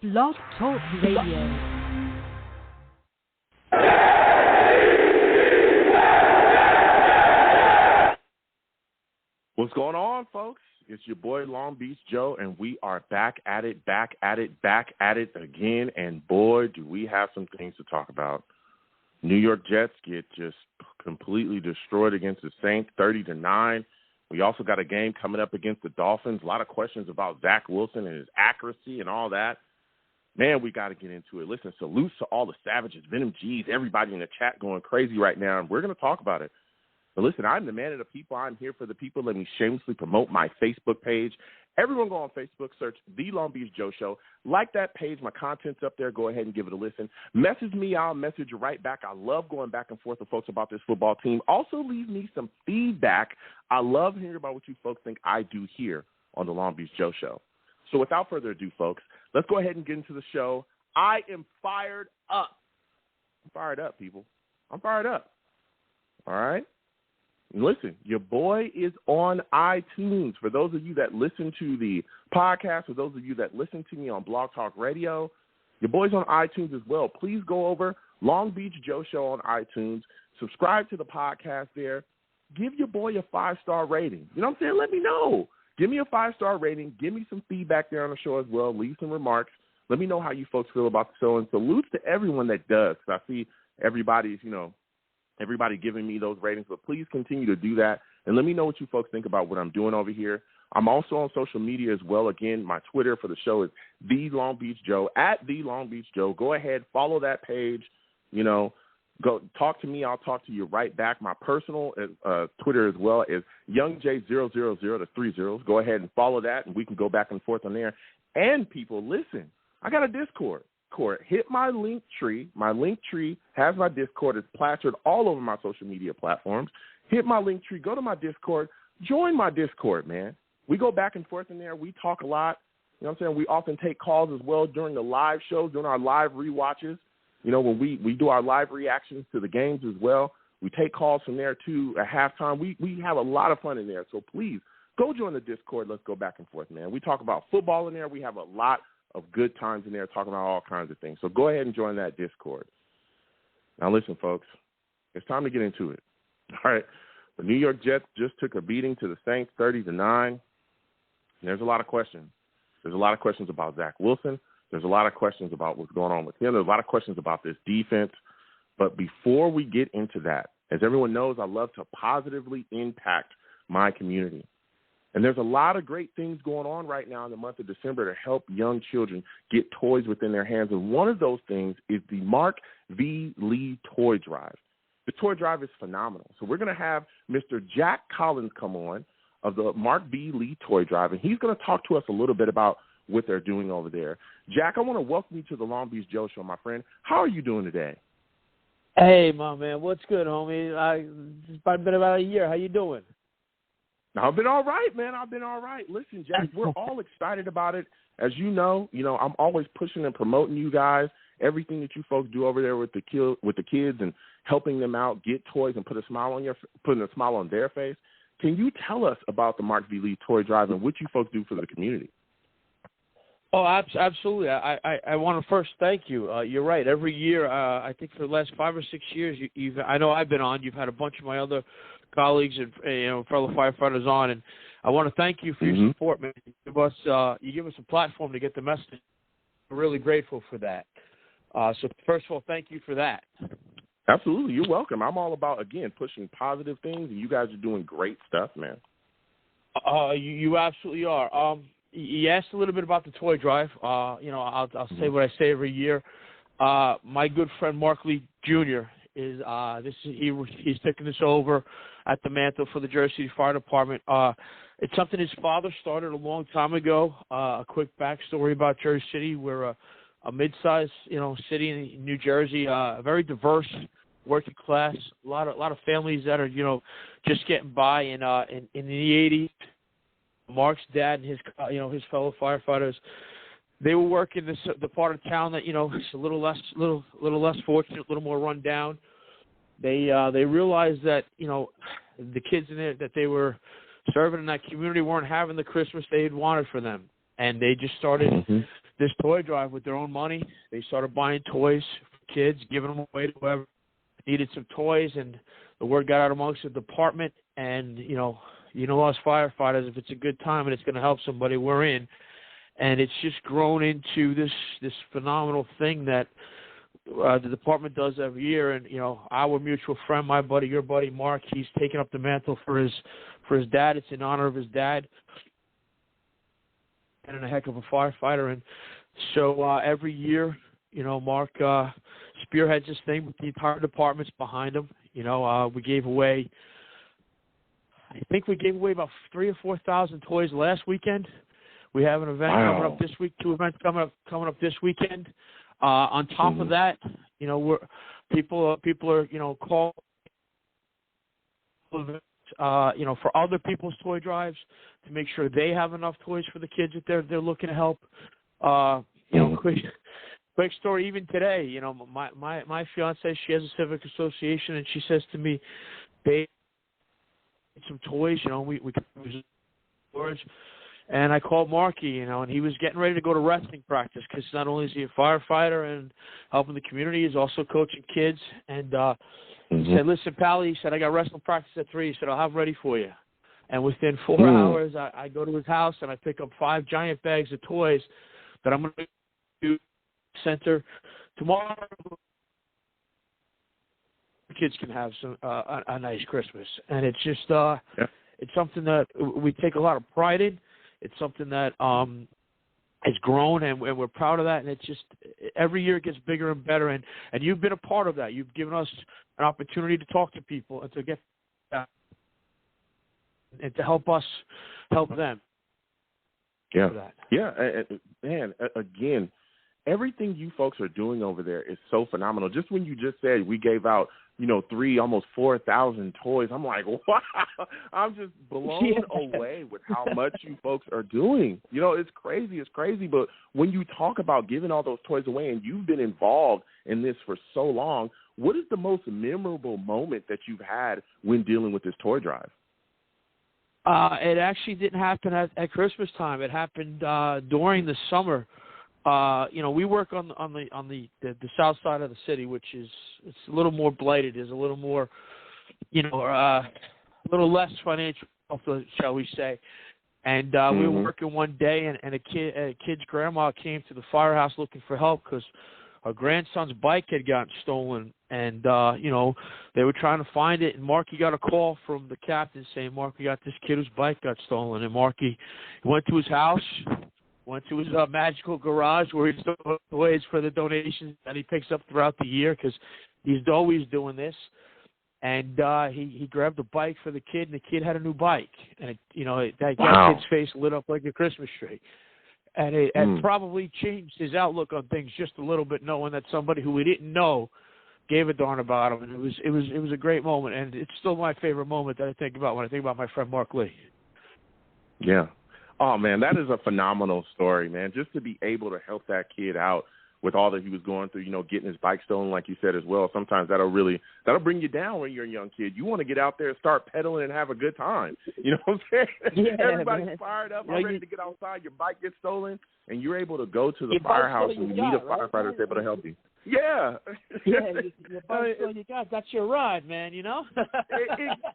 Blog Talk Radio. What's going on, folks? It's your boy Long Beach Joe, and we are back at it again. And boy, do we have some things to talk about. New York Jets get just completely destroyed against the Saints, 30-9. We also got a game coming up against the Dolphins. A lot of questions about Zack Wilson and his accuracy and all that. Man, we got to get into it. Listen, salutes to all the Savages, Venom G's, everybody in the chat going crazy right now, and we're going to talk about it. But listen, I'm the man of the people. I'm here for the people. Let me shamelessly promote my Facebook page. Everyone go on Facebook, search The Long Beach Joe Show. Like that page. My content's up there. Go ahead and give it a listen. Message me. I'll message you right back. I love going back and forth with folks about this football team. Also, leave me some feedback. I love hearing about what you folks think I do here on The Long Beach Joe Show. So without further ado, folks, let's go ahead and get into the show. I am fired up. I'm fired up, people. I'm fired up. All right? Listen, your boy is on iTunes. For those of you that listen to the podcast, for those of you that listen to me on Blog Talk Radio, your boy's on iTunes as well. Please go over Long Beach Joe Show on iTunes. Subscribe to the podcast there. Give your boy a 5-star rating. You know what I'm saying? Let me know. Give me a 5-star rating. Give me some feedback there on the show as well. Leave some remarks. Let me know how you folks feel about the show. And salutes to everyone that does. I see everybody's, everybody giving me those ratings, but please continue to do that. And let me know what you folks think about what I'm doing over here. I'm also on social media as well. Again, my Twitter for the show is The Long Beach Joe, at The Long Beach Joe. Go ahead, follow that page. Go talk to me. I'll talk to you right back. My personal Twitter as well is YoungJ000 Go ahead and follow that, and we can go back and forth on there. And people, listen, I got a Discord. Hit my link tree. My link tree has my Discord. It's plastered all over my social media platforms. Hit my link tree. Go to my Discord. Join my Discord, man. We go back and forth in there. We talk a lot. You know what I'm saying? We often take calls as well during the live shows, during our live rewatches. When we do our live reactions to the games as well. We take calls from there, too, at halftime. We have a lot of fun in there. So please, go join the Discord. Let's go back and forth, man. We talk about football in there. We have a lot of good times in there talking about all kinds of things. So go ahead and join that Discord. Now, listen, folks, it's time to get into it. All right. The New York Jets just took a beating to the Saints, 30-9. And there's a lot of questions. There's a lot of questions about Zack Wilson. There's a lot of questions about what's going on with him. There's a lot of questions about this defense. But before we get into that, as everyone knows, I love to positively impact my community. And there's a lot of great things going on right now in the month of December to help young children get toys within their hands. And one of those things is the Mark V. Lee Toy Drive. The toy drive is phenomenal. So we're going to have Mr. Jack Collins come on of the Mark V. Lee Toy Drive, and he's going to talk to us a little bit about what they're doing over there. Jack, I want to welcome you to the Long Beach Joe Show, my friend. How are you doing today? Hey, my man. What's good, homie? It's been about a year. How you doing? I've been all right, man. I've been all right. Listen, Jack, we're all excited about it. As you know, I'm always pushing and promoting you guys, everything that you folks do over there with the kids and helping them out, get toys and putting a smile on their face. Can you tell us about the Mark V. Lee Toy Drive and what you folks do for the community? Oh, absolutely. I want to first thank you. You're right. Every year, I think for the last 5 or 6 years, I know I've been on. You've had a bunch of my other colleagues and fellow firefighters on, and I want to thank you for your support, man. You give us a platform to get the message. We're really grateful for that. So first of all, thank you for that. Absolutely. You're welcome. I'm all about, again, pushing positive things, and you guys are doing great stuff, man. You absolutely are. You asked a little bit about the toy drive. I'll say what I say every year. My good friend Mark Lee Jr. is he's taking this over at the mantle for the Jersey City Fire Department. It's something his father started a long time ago. A quick backstory about Jersey City. We're a mid-sized city in New Jersey, very diverse, working class. A lot of families that are just getting by in the 80s. Mark's dad and his fellow firefighters, they were working the part of town that is a little less fortunate, a little more run down. They realized that the kids in there that they were serving in that community weren't having the Christmas they had wanted for them, and they just started this toy drive with their own money. They started buying toys for kids, giving them away to whoever needed some toys, and the word got out amongst the department. And, you know us firefighters, if it's a good time and it's going to help somebody, we're in. And it's just grown into this phenomenal thing that the department does every year. And, you know, our mutual friend, my buddy, your buddy, Mark, he's taken up the mantle for his dad. It's in honor of his dad. And a heck of a firefighter. And so every year, you know, Mark spearheads this thing with the entire department's behind him. You know, we gave away, I think we gave away about 3,000 or 4,000 toys last weekend. We have an event coming up this week, 2 events coming up this weekend. On top of that, you know, people are, you know, calling, you know, for other people's toy drives to make sure they have enough toys for the kids that they're looking to help. You know, quick story. Even today, you know, my fiance, she has a civic association, and she says to me, "Babe, some toys. You know, we could use storage." And I called Marky, you know, and he was getting ready to go to wrestling practice because not only is he a firefighter and helping the community, he's also coaching kids. And he said, "Listen, Pally," he said, "I got wrestling practice at 3. He said, I'll have ready for you." And within 4 hours, I go to his house and I pick up 5 giant bags of toys that I'm going to do center tomorrow. The kids can have some a nice Christmas, and it's just it's something that we take a lot of pride in. It's something that has grown, and we're proud of that. And it's just every year it gets bigger and better. And you've been a part of that. You've given us an opportunity to talk to people and to get and to help us help them. Yeah, yeah, and man, again, everything you folks are doing over there is so phenomenal. Just when you just said we gave out, you know, 3, almost 4,000 toys, I'm like, wow, I'm just blown away with how much you folks are doing. You know, it's crazy. But when you talk about giving all those toys away, and you've been involved in this for so long, what is the most memorable moment that you've had when dealing with this toy drive? It actually didn't happen at Christmas time. It happened during the summer. You know, we work on the south side of the city, which it's a little more blighted. Is a little more, you know, a little less financial, shall we say? And we were working one day, and a kid's grandma came to the firehouse looking for help because her grandson's bike had gotten stolen, and you know, they were trying to find it. And Marky got a call from the captain saying, "Marky got this kid whose bike got stolen." And Marky went to his house. Went to his magical garage where he stores toys for the donations that he picks up throughout the year because he's always doing this. And he grabbed a bike for the kid, and the kid had a new bike. And, you know, that kid's face lit up like a Christmas tree. And it probably changed his outlook on things just a little bit, knowing that somebody who we didn't know gave a darn about him. And it was a great moment. And it's still my favorite moment that I think about when I think about my friend Mark Lee. Yeah. Oh, man, that is a phenomenal story, man. Just to be able to help that kid out with all that he was going through, you know, getting his bike stolen, like you said as well. Sometimes that'll bring you down when you're a young kid. You want to get out there and start pedaling and have a good time. You know what I'm saying? Yeah, everybody's fired up, ready to get outside. Your bike gets stolen, and you're able to go to the firehouse and meet a firefighter that's able to help you. Yeah. Your bike's all you got. That's your ride, man, you know?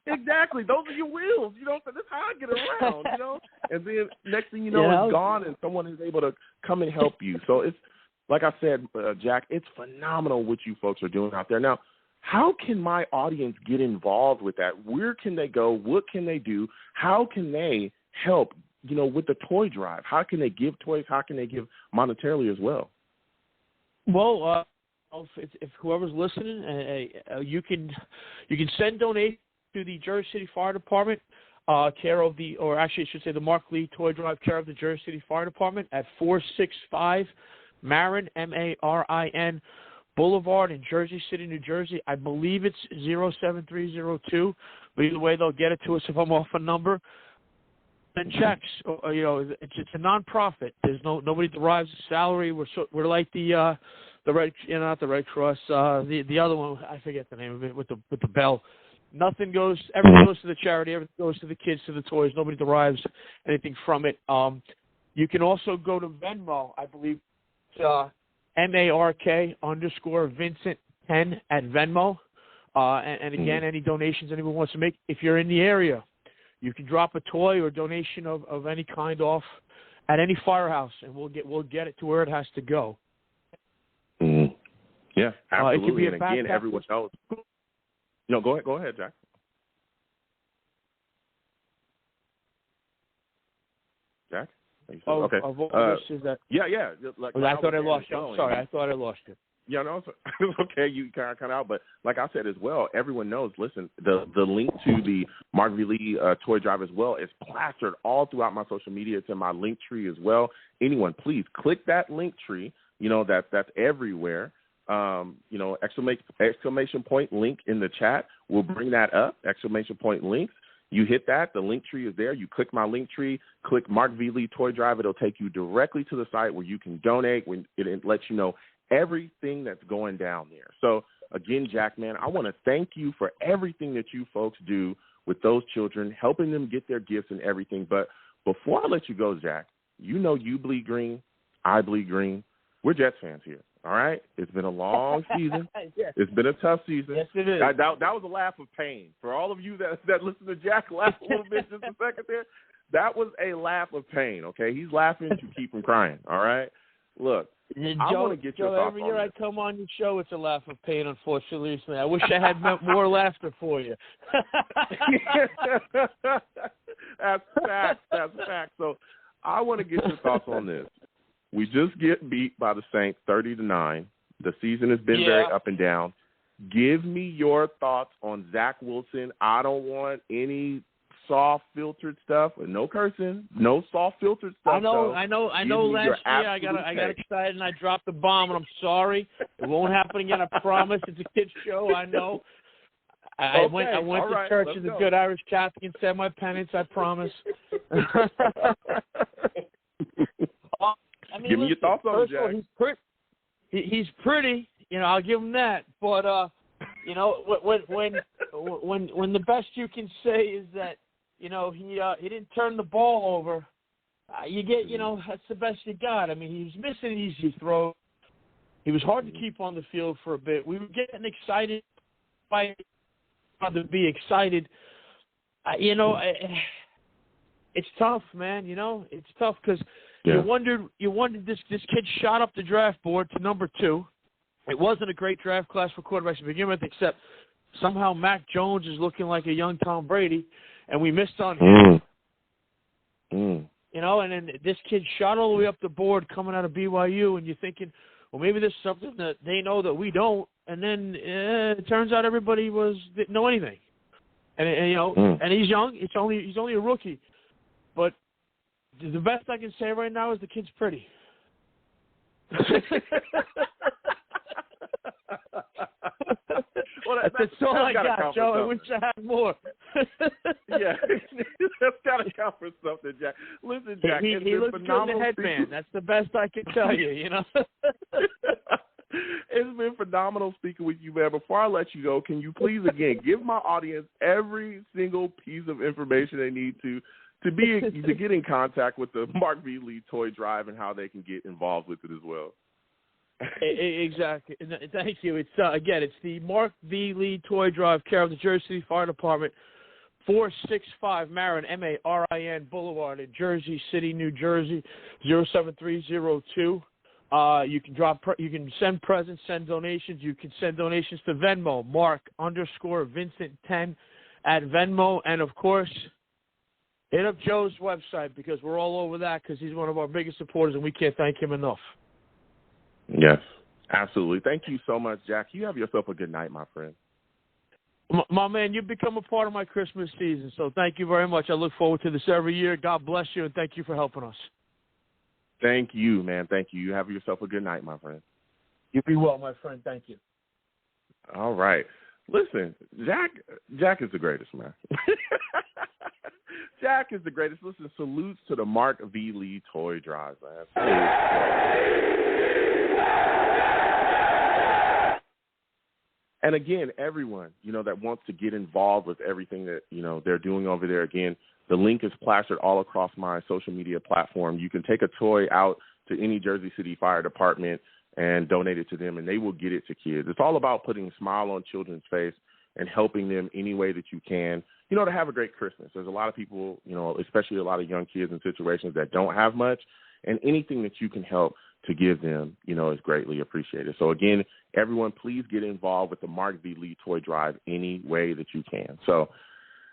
Exactly. Those are your wheels. You know, so that's how I get around, you know? And then next thing you know, it's gone, and someone is able to come and help you. So it's, like I said, Jack, it's phenomenal what you folks are doing out there. Now, how can my audience get involved with that? Where can they go? What can they do? How can they help, you know, with the toy drive? How can they give toys? How can they give monetarily as well? Well, if whoever's listening, you can send donations to the Jersey City Fire Department, care of the, or actually I should say the Mark Lee Toy Drive, care of the Jersey City Fire Department at 465 Marin, Marin Boulevard in Jersey City, New Jersey. I believe it's 07302, but either way they'll get it to us if I'm off a number. And checks, you know, it's a nonprofit. There's nobody derives a salary. We're like the Red, you know, not the Red Cross, the other one, I forget the name of it, with the bell. Nothing goes, everything goes to the charity, everything goes to the kids, to the toys. Nobody derives anything from it. You can also go to Venmo, I believe, MARK_Vincent10 at Venmo. And again, any donations anyone wants to make, if you're in the area, you can drop a toy or donation of any kind off at any firehouse, and we'll get it to where it has to go. Mm-hmm. Yeah, absolutely. It could be and again, everyone knows. No, go ahead, Jack. Jack? Okay. Yeah. Like, I thought I lost you. I'm sorry. I thought I lost you. Yeah, no, it's okay. You kind of out, but like I said as well, everyone knows. Listen, the link to the Mark V. Lee toy drive as well is plastered all throughout my social media. It's in my link tree as well. Anyone, please click that link tree. You know that's everywhere. Exclamation point link in the chat. We'll bring that up. Exclamation point links. You hit that. The link tree is there. You click my link tree. Click Mark V. Lee toy drive. It'll take you directly to the site where you can donate. When it lets you know everything that's going down there. So, again, Jack, man, I want to thank you for everything that you folks do with those children, helping them get their gifts and everything. But before I let you go, Jack, you know you bleed green, I bleed green. We're Jets fans here, all right? It's been a long season. Yes. It's been a tough season. Yes, it is. That was a laugh of pain. For all of you that listen to Jack laugh a little bit just a second there, that was a laugh of pain, okay? He's laughing to keep from crying, all right? Look. I want to get your thoughts every year on I come on your show, it's a laugh of pain, unfortunately. I wish I had more laughter for you. That's fact. So I want to get your thoughts on this. We just get beat by the Saints 30-9. The season has been very up and down. Give me your thoughts on Zach Wilson. I don't want any soft filtered stuff, no cursing, no soft filtered stuff. I know. Last year I got excited and I dropped the bomb, and I'm sorry. It won't happen again. I promise. It's a kids show. I know. I went to church as a good Irish Catholic and said my penance. I promise. Give me your thoughts on Jack. He's pretty. I'll give him that. But when the best you can say is that he didn't turn the ball over, you get that's the best you got. I mean, he was missing easy throws. He was hard to keep on the field for a bit. We were getting excited to be excited. It's tough, man. It's tough because you wondered this kid shot up the draft board to number 2. It wasn't a great draft class for quarterbacks to begin with, except somehow Mac Jones is looking like a young Tom Brady, and we missed on him. And then this kid shot all the way up the board coming out of BYU, and you're thinking, well, maybe there's something that they know that we don't. And then it turns out everybody didn't know anything. And he's young. He's only a rookie. But the best I can say right now is the kid's pretty. Well, that's all I got, Joe. I wish I had more. Yeah, that's got to count for something, Jack. Listen, Jack, he looks good in the headband. That's the best I can tell you. It's been phenomenal speaking with you, man. Before I let you go, can you please again give my audience every single piece of information they need to get in contact with the Mark V. Lee Toy Drive and how they can get involved with it as well? Exactly. Thank you. It's it's the Mark V. Lee Toy Drive, care of the Jersey City Fire Department, 465 Marin, Marin Boulevard in Jersey City, New Jersey, 07302. You can send presents, send donations. You can send donations to Venmo, Mark_Vincent10 at Venmo, and of course, hit up Joe's website because we're all over that because he's one of our biggest supporters and we can't thank him enough. Yes, absolutely. Thank you so much, Jack. You have yourself a good night, my friend. My man, you've become a part of my Christmas season, so thank you very much. I look forward to this every year. God bless you, and thank you for helping us. Thank you, man. Thank you. You have yourself a good night, my friend. You be well, my friend. Thank you. All right. Listen, Jack is the greatest, man. Jack is the greatest. Listen, salutes to the Mark V. Lee Toy Drive, man. And again, everyone, that wants to get involved with everything that, they're doing over there, again, the link is plastered all across my social media platform. You can take a toy out to any Jersey City Fire Department and donate it to them, and they will get it to kids. It's all about putting a smile on children's face and helping them any way that you can, to have a great Christmas. There's a lot of people, especially a lot of young kids in situations that don't have much, and anything that you can help to give them, is greatly appreciated. So, again, everyone, please get involved with the Mark V. Lee Toy Drive any way that you can. So,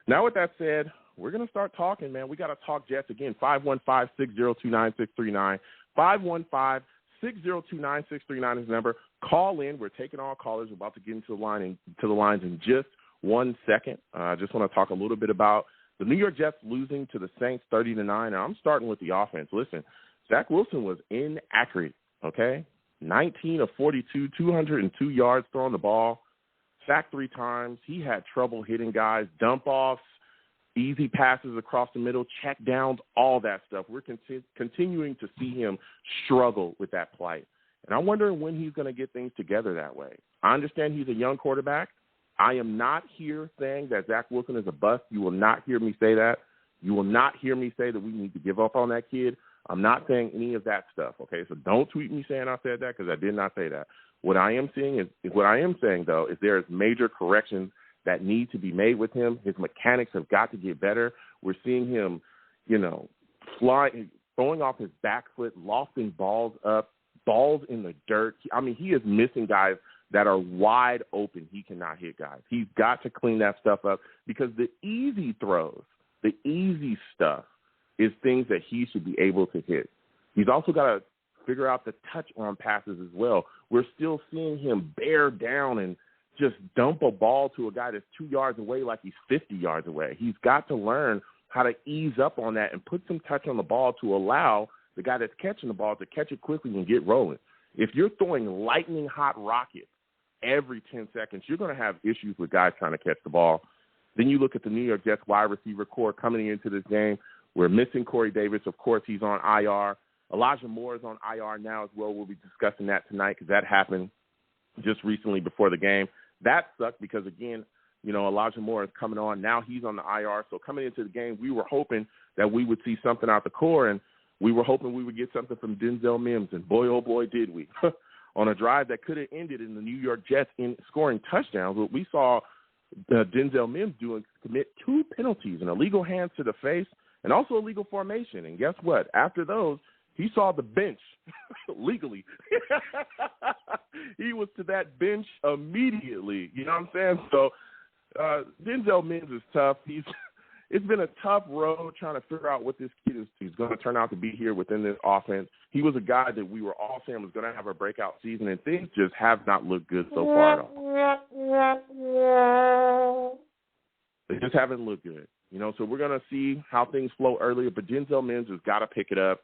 now with that said, we're going to start talking, man. We got to talk Jets again. 515-602-9639. 515-602-9639 is the number. Call in. We're taking all callers. We're about to get into the lines in just 1 second. I just want to talk a little bit about the New York Jets losing to the Saints 30-9. Now, I'm starting with the offense. Listen, Zach Wilson was inaccurate, okay? 19 of 42, 202 yards throwing the ball, sacked 3 times. He had trouble hitting guys, dump-offs, easy passes across the middle, check downs, all that stuff. We're continuing to see him struggle with that plight. And I'm wondering when he's going to get things together that way. I understand he's a young quarterback. I am not here saying that Zach Wilson is a bust. You will not hear me say that. You will not hear me say that we need to give up on that kid. I'm not saying any of that stuff, okay? So don't tweet me saying I said that, because I did not say that. What I am saying, though, is there is major corrections that need to be made with him. His mechanics have got to get better. We're seeing him, flying, throwing off his back foot, lofting balls up, balls in the dirt. I mean, he is missing guys that are wide open. He cannot hit guys. He's got to clean that stuff up, because the easy throws, the easy stuff, is things that he should be able to hit. He's also got to figure out the touch on passes as well. We're still seeing him bear down and just dump a ball to a guy that's 2 yards away like he's 50 yards away. He's got to learn how to ease up on that and put some touch on the ball to allow the guy that's catching the ball to catch it quickly and get rolling. If you're throwing lightning hot rockets every 10 seconds, you're going to have issues with guys trying to catch the ball. Then you look at the New York Jets wide receiver core coming into this game. We're missing Corey Davis. Of course, he's on IR. Elijah Moore is on IR now as well. We'll be discussing that tonight, because that happened just recently before the game. That sucked because, again, Elijah Moore is coming on. Now he's on the IR. So coming into the game, we were hoping that we would see something out the core, and we were hoping we would get something from Denzel Mims. And boy, oh boy, did we. On a drive that could have ended in the New York Jets in scoring touchdowns, what we saw Denzel Mims commit 2 penalties, an illegal hands to the face and also illegal formation. And guess what? After those, he saw the bench legally. He was to that bench immediately. You know what I'm saying? So Denzel Mims is tough. It's been a tough road trying to figure out what this kid is going to turn out to be here within this offense. He was a guy that we were all saying was going to have a breakout season, and things just have not looked good so far at all. They just haven't looked good. So we're going to see how things flow earlier, but Denzel Mims has got to pick it up.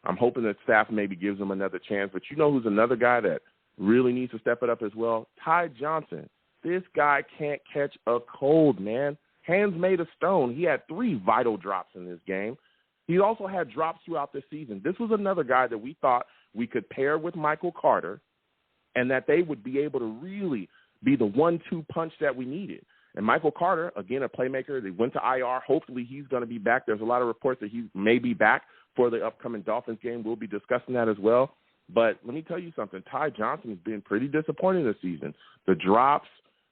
I'm hoping that staff maybe gives him another chance. But who's another guy that really needs to step it up as well? Ty Johnson. This guy can't catch a cold, man. Hands made of stone. He had 3 vital drops in this game. He also had drops throughout the season. This was another guy that we thought we could pair with Michael Carter, and that they would be able to really be the 1-2 punch that we needed. And Michael Carter, again, a playmaker, they went to IR. Hopefully he's going to be back. There's a lot of reports that he may be back for the upcoming Dolphins game. We'll be discussing that as well. But let me tell you something. Ty Johnson has been pretty disappointing this season. The drops,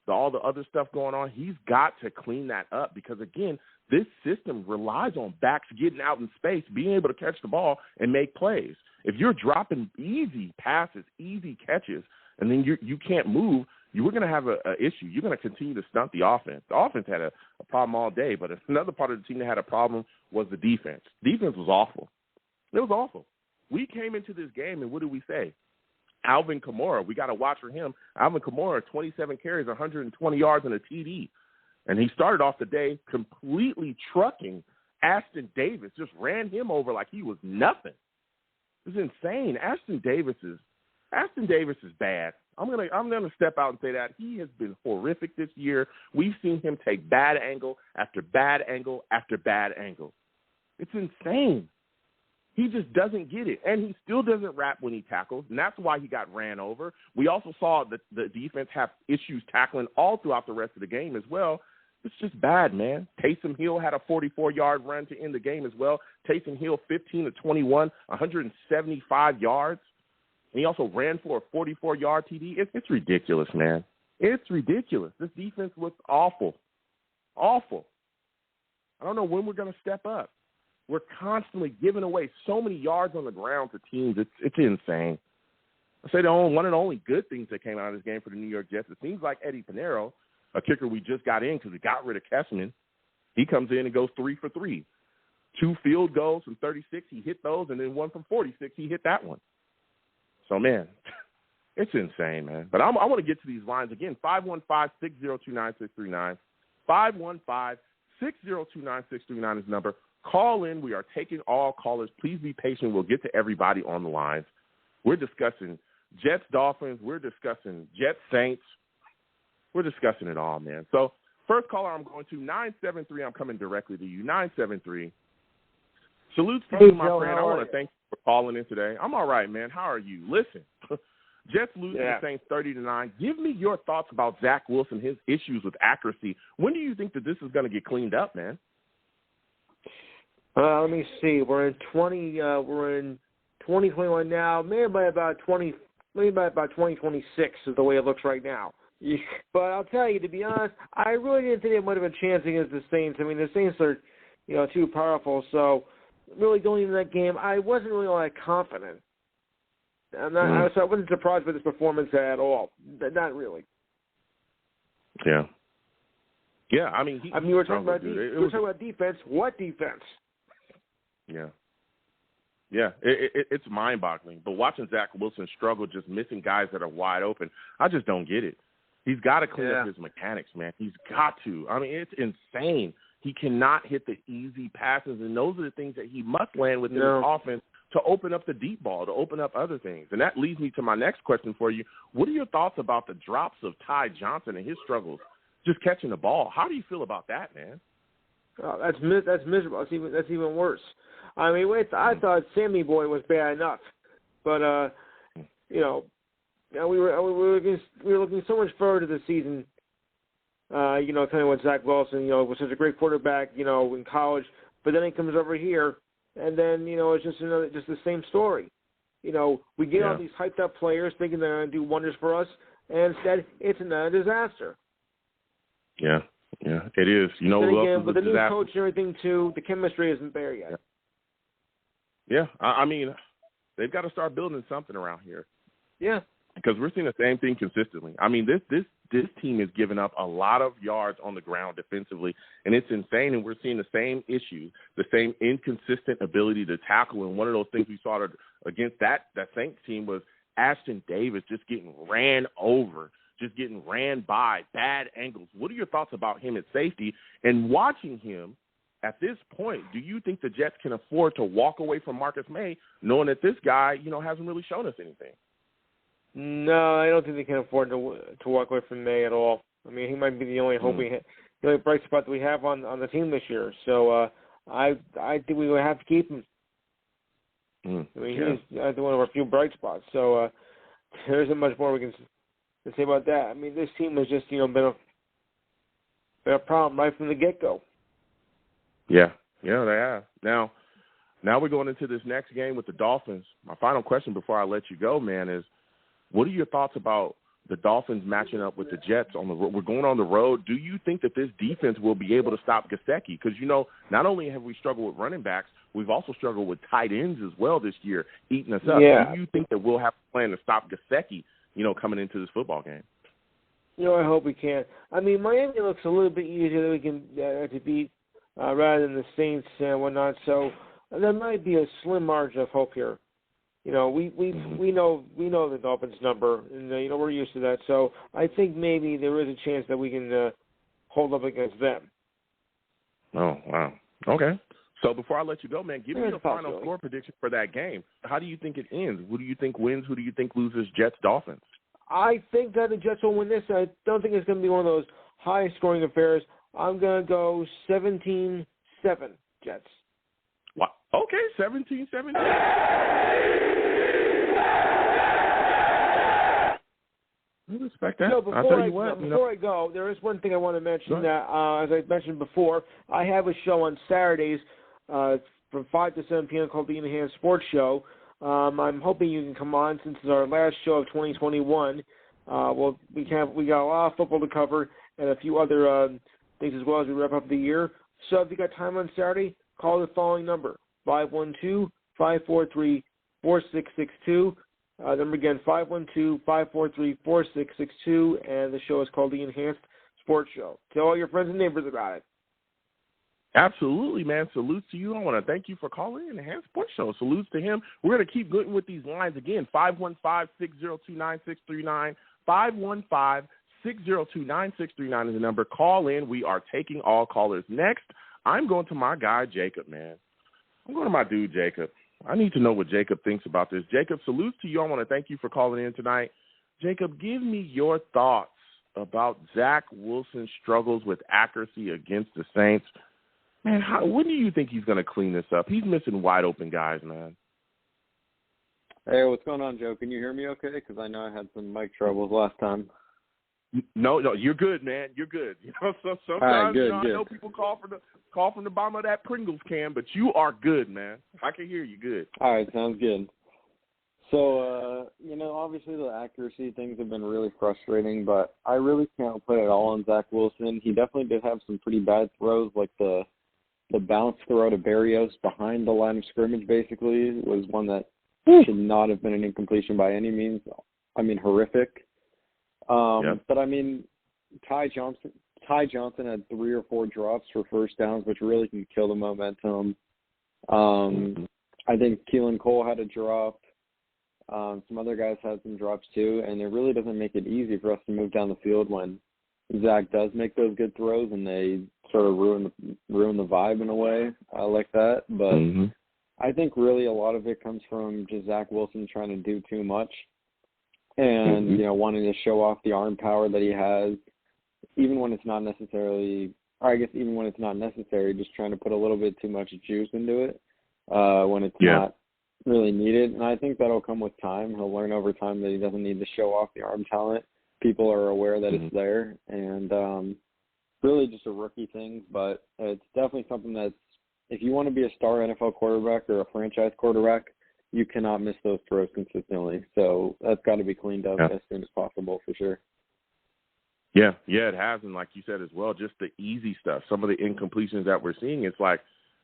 all the other stuff going on, he's got to clean that up, because, again, this system relies on backs getting out in space, being able to catch the ball and make plays. If you're dropping easy passes, easy catches, and then you can't move, you were going to have an issue. You're going to continue to stunt the offense. The offense had a problem all day, but another part of the team that had a problem was the defense. Defense was awful. It was awful. We came into this game, and what did we say? Alvin Kamara, we got to watch for him. Alvin Kamara, 27 carries, 120 yards, and a TD. And he started off the day completely trucking Ashton Davis, just ran him over like he was nothing. It was insane. Ashton Davis is bad. I'm gonna step out and say that. He has been horrific this year. We've seen him take bad angle after bad angle after bad angle. It's insane. He just doesn't get it, and he still doesn't wrap when he tackles, and that's why he got ran over. We also saw the defense have issues tackling all throughout the rest of the game as well. It's just bad, man. Taysom Hill had a 44-yard run to end the game as well. Taysom Hill, 15 of 21, 175 yards. And he also ran for a 44-yard TD. It's ridiculous, man. It's ridiculous. This defense looks awful. Awful. I don't know when we're going to step up. We're constantly giving away so many yards on the ground to teams. It's insane. I say one of the only good things that came out of this game for the New York Jets, it seems like Eddie Pinheiro, a kicker we just got in because we got rid of Kessman, he comes in and goes 3 for 3. 2 field goals from 36, he hit those, and then 1 from 46, he hit that one. So, man, it's insane, man. But I want to get to these lines again. 515-602-9639. 515-602-9639 is the number. Call in. We are taking all callers. Please be patient. We'll get to everybody on the lines. We're discussing Jets, Dolphins. We're discussing Jets, Saints. We're discussing it all, man. So first caller I'm going to, 973. I'm coming directly to you, 973. Salutes to you, my friend. I want to thank you for calling in today. I'm all right, man. How are you? Listen, Jets losing the Saints 30-9. Give me your thoughts about Zach Wilson, his issues with accuracy. When do you think that this is going to get cleaned up, man? Let me see. We're in 2021 now. Maybe by about 2026 is the way it looks right now. But I'll tell you, to be honest, I really didn't think they might have a chance against the Saints. I mean, the Saints are, too powerful. So really going into that game, I wasn't really all that confident. So I wasn't surprised by this performance at all. Not really. Yeah. Yeah, I mean, we were talking about defense. What defense? Yeah. Yeah, it's mind-boggling. But watching Zach Wilson struggle just missing guys that are wide open, I just don't get it. He's got to clean up his mechanics, man. He's got to. I mean, it's insane. He cannot hit the easy passes, and those are the things that he must land within his offense to open up the deep ball, to open up other things. And that leads me to my next question for you. What are your thoughts about the drops of Ty Johnson and his struggles just catching the ball? How do you feel about that, man? Oh, that's miserable. That's even worse. I mean, I thought Sammy Boy was bad enough, but we were looking so much forward to the season. Kind of with Zach Wilson, was such a great quarterback, in college, but then he comes over here, and then it's just the same story. We get all these hyped up players thinking they're going to do wonders for us, and instead it's another disaster. Yeah, it is. With the new coach and everything too, the chemistry isn't there yet. Yeah, I mean, they've got to start building something around here. Yeah. Because we're seeing the same thing consistently. I mean, this team is giving up a lot of yards on the ground defensively, and it's insane, and we're seeing the same issues, the same inconsistent ability to tackle. And one of those things we saw against that Saints team was Ashton Davis just getting ran over, just getting ran by, bad angles. What are your thoughts about him at safety? And watching him, at this point, do you think the Jets can afford to walk away from Marcus May, knowing that this guy, hasn't really shown us anything? No, I don't think they can afford to walk away from May at all. I mean, he might be the only hope the only bright spot that we have on the team this year. So I think we would have to keep him. I mean, he's one of our few bright spots. So there isn't much more we can say about that. I mean, this team has just been a problem right from the get-go. Yeah, they have. Now we're going into this next game with the Dolphins. My final question before I let you go, man, is what are your thoughts about the Dolphins matching up with the Jets on the road? We're going on the road. Do you think that this defense will be able to stop Gesicki? Because, not only have we struggled with running backs, we've also struggled with tight ends as well this year, eating us up. Yeah. Do you think that we'll have a plan to stop Gesicki, coming into this football game? I hope we can. I mean, Miami looks a little bit easier that we can to beat rather than the Saints and whatnot. So there might be a slim margin of hope here. We know the Dolphins number, and we're used to that. So I think maybe there is a chance that we can hold up against them. Oh, wow. Okay. So before I let you go, man, give me your final score prediction for that game. How do you think it ends? Who do you think wins? Who do you think loses? Jets, Dolphins? I think that the Jets will win this. I don't think it's going to be one of those high-scoring affairs. I'm going to go 17-7 Jets. Wow. Okay, 17-17. respect that. No, before I go, there is one thing I want to mention that, as I mentioned before, I have a show on Saturdays from 5 to 7 p.m. called the Enhanced Sports Show. I'm hoping you can come on since it's our last show of 2021. We got a lot of football to cover and a few other things as well as we wrap up the year. So if you got time on Saturday, call the following number, 512-543-4662. Number again, 512-543-4662, and the show is called the Enhanced Sports Show. Tell all your friends and neighbors about it. Absolutely, man. Salutes to you. I want to thank you for calling in the Enhanced Sports Show. Salutes to him. We're going to keep going with these lines again. 515-602-9639. 515-602-9639 is the number. Call in. We are taking all callers. Next, I'm going to my guy, Jacob, man. I'm going to my dude, Jacob. I need to know what Jacob thinks about this. Jacob, salutes to you. I want to thank you for calling in tonight. Jacob, give me your thoughts about Zach Wilson's struggles with accuracy against the Saints. Man, when do you think he's going to clean this up? He's missing wide open guys, man. Hey, what's going on, Joe? Can you hear me okay? Because I know I had some mic troubles last time. No, you're good, man. You're good. You know, so sometimes right, good. I know people call from the bottom of that Pringles can, but you are good, man. I can hear you good. All right, sounds good. So, obviously the accuracy things have been really frustrating, but I really can't put it all on Zach Wilson. He definitely did have some pretty bad throws, like the bounce throw to Berrios behind the line of scrimmage, basically, was one that should not have been an incompletion by any means. I mean, horrific. Yep. But I mean, Ty Johnson had 3 or 4 drops for first downs, which really can kill the momentum. I think Keelan Cole had a drop. Some other guys had some drops too, and it really doesn't make it easy for us to move down the field when Zach does make those good throws, and they sort of ruin the vibe in a way like that. But I think really a lot of it comes from just Zach Wilson trying to do too much. And, wanting to show off the arm power that he has, even when it's not necessary, just trying to put a little bit too much juice into it when it's not really needed. And I think that'll come with time. He'll learn over time that he doesn't need to show off the arm talent. People are aware that it's there. And really just a rookie thing. But it's definitely something that's, if you want to be a star NFL quarterback or a franchise quarterback, you cannot miss those throws consistently. So that's got to be cleaned up as soon as possible for sure. Yeah, it has. And like you said as well, just the easy stuff, some of the incompletions that we're seeing, it's like,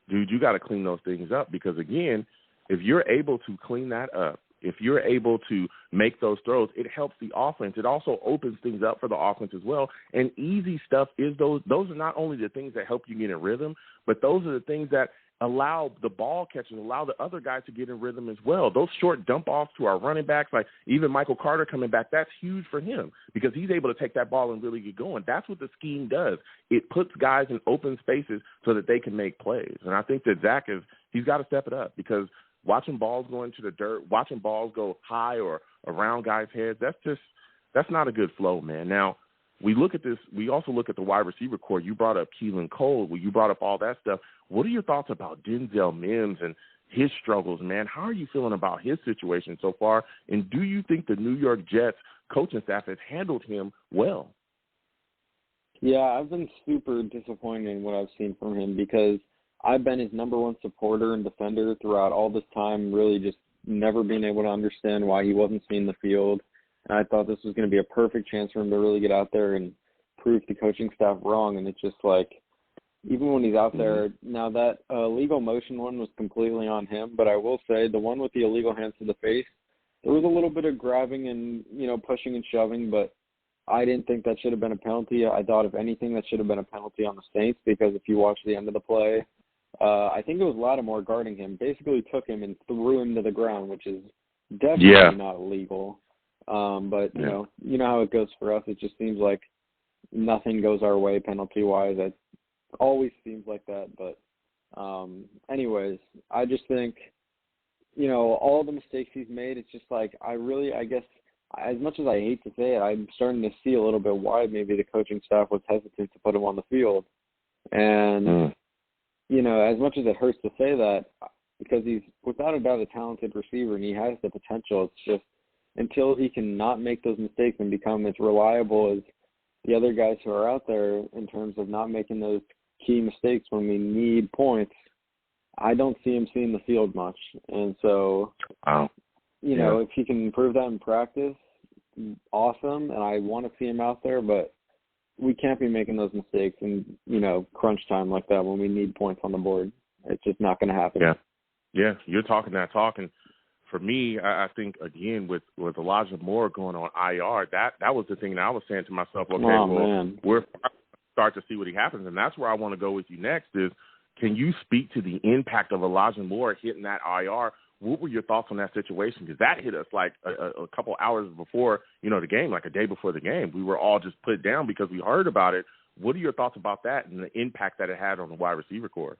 dude, you got to clean those things up because, again, if you're able to clean that up, if you're able to make those throws, it helps the offense. It also opens things up for the offense as well. And easy stuff is those are not only the things that help you get in rhythm, but those are the things that allow the ball catchers, allow the other guys to get in rhythm as well. Those short dump-offs to our running backs, like even Michael Carter coming back, that's huge for him because he's able to take that ball and really get going. That's what the scheme does. It puts guys in open spaces so that they can make plays. And I think that Zach he's got to step it up because watching balls go into the dirt, watching balls go high or around guys' heads, that's not a good flow, man. Now, we look at this. We also look at the wide receiver core. You brought up Keelan Cole. You brought up all that stuff. What are your thoughts about Denzel Mims and his struggles, man? How are you feeling about his situation so far? And do you think the New York Jets coaching staff has handled him well? Yeah, I've been super disappointed in what I've seen from him because I've been his number one supporter and defender throughout all this time, really just never being able to understand why he wasn't seeing the field. And I thought this was going to be a perfect chance for him to really get out there and prove the coaching staff wrong. And it's just like, even when he's out there, now that illegal motion one was completely on him. But I will say the one with the illegal hands to the face, there was a little bit of grabbing and, pushing and shoving, but I didn't think that should have been a penalty. I thought, if anything, that should have been a penalty on the Saints because if you watch the end of the play, I think it was Lattimore guarding him, basically took him and threw him to the ground, which is definitely not illegal. But, you know how it goes for us. It just seems like nothing goes our way penalty-wise. It always seems like that. But anyways, I just think, all the mistakes he's made, it's just like I guess, as much as I hate to say it, I'm starting to see a little bit why maybe the coaching staff was hesitant to put him on the field. And, as much as it hurts to say that, because he's without a doubt a talented receiver and he has the potential, it's just until he can not make those mistakes and become as reliable as the other guys who are out there in terms of not making those key mistakes when we need points, I don't see him seeing the field much. And so, you know, if he can improve that in practice, awesome, and I want to see him out there, but we can't be making those mistakes in, you know, crunch time like that when we need points on the board. It's just not going to happen. Yeah, you're talking that talk. And for me, I think, again, with Elijah Moore going on IR, that was the thing that I was saying to myself, okay, we're start to see what he happens. And that's where I want to go with you next is, can you speak to the impact of Elijah Moore hitting that IR? What were your thoughts on that situation? Because that hit us like a couple hours before, you know, the game, like a day before the game. We were all just put down because we heard about it. What are your thoughts about that and the impact that it had on the wide receiver corps?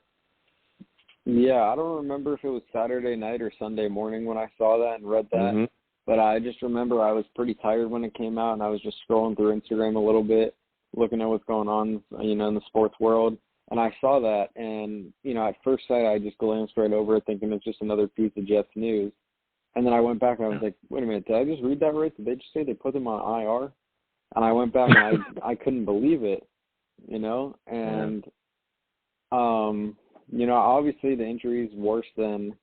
Yeah, I don't remember if it was Saturday night or Sunday morning when I saw that and read that, but I just remember I was pretty tired when it came out, and I was just scrolling through Instagram a little bit, looking at what's going on, you know, in the sports world. And I saw that, and, you know, at first sight, I just glanced right over it thinking it's just another piece of Jets news. And then I went back and I was like, wait a minute, did I just read that right? Did they just say they put him on IR? And I went back and I couldn't believe it, you know? And, you know, obviously the injury is worse than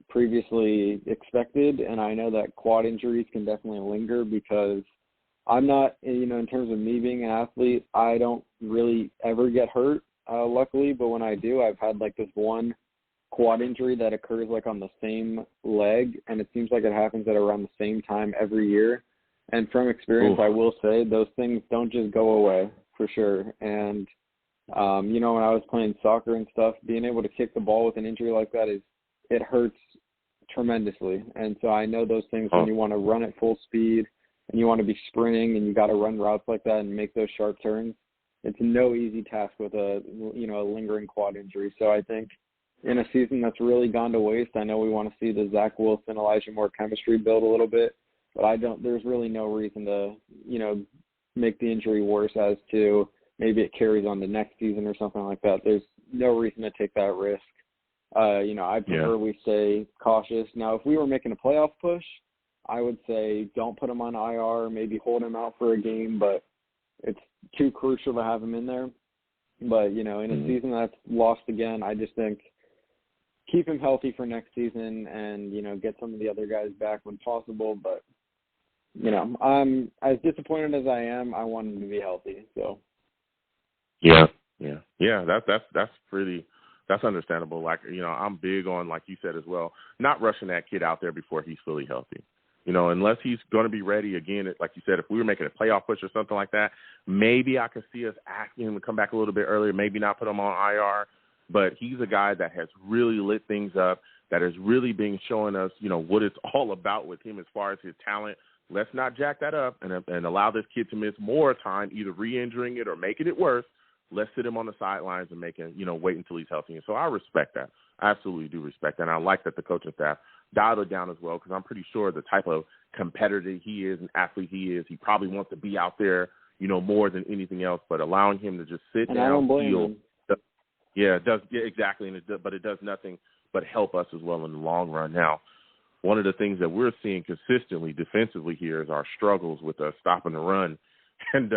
previously expected, and I know that quad injuries can definitely linger because I'm not, you know, in terms of me being an athlete, I don't really ever get hurt, luckily, but when I do, I've had like this one quad injury that occurs like on the same leg, and it seems like it happens at around the same time every year. And from experience, I will say those things don't just go away for sure. And, you know, when I was playing soccer and stuff, being able to kick the ball with an injury like that it hurts tremendously. And so I know those things when you want to run at full speed and you want to be sprinting and you got to run routes like that and make those sharp turns, it's no easy task with a lingering quad injury. So I think in a season that's really gone to waste, I know we want to see the Zach Wilson, Elijah Moore chemistry build a little bit, but there's really no reason to, you know, make the injury worse as to maybe it carries on the next season or something like that. There's no reason to take that risk. You know, I prefer we stay cautious. Now, if we were making a playoff push, I would say don't put him on IR, maybe hold him out for a game, but it's too crucial to have him in there. But, you know, in a season that's lost again, I just think keep him healthy for next season and, you know, get some of the other guys back when possible. But, you know, I'm as disappointed as I am. I want him to be healthy. So. Yeah. That's understandable. Like, you know, I'm big on, like you said as well, not rushing that kid out there before he's fully healthy. You know, unless he's going to be ready again, like you said, if we were making a playoff push or something like that, maybe I could see us asking him to come back a little bit earlier, maybe not put him on IR. But he's a guy that has really lit things up, that has really been showing us, you know, what it's all about with him as far as his talent. Let's not jack that up and allow this kid to miss more time, either re-injuring it or making it worse. Let's sit him on the sidelines and make him, you know, wait until he's healthy. And so I respect that. I absolutely do respect that. And I like that the coaching staff dialed it down as well, because I'm pretty sure the type of competitor he is and athlete he is, he probably wants to be out there, you know, more than anything else. But allowing him to just sit down, I don't blame him. It does. Yeah, exactly. But it does nothing but help us as well in the long run. Now, one of the things that we're seeing consistently defensively here is our struggles with stopping the run. And,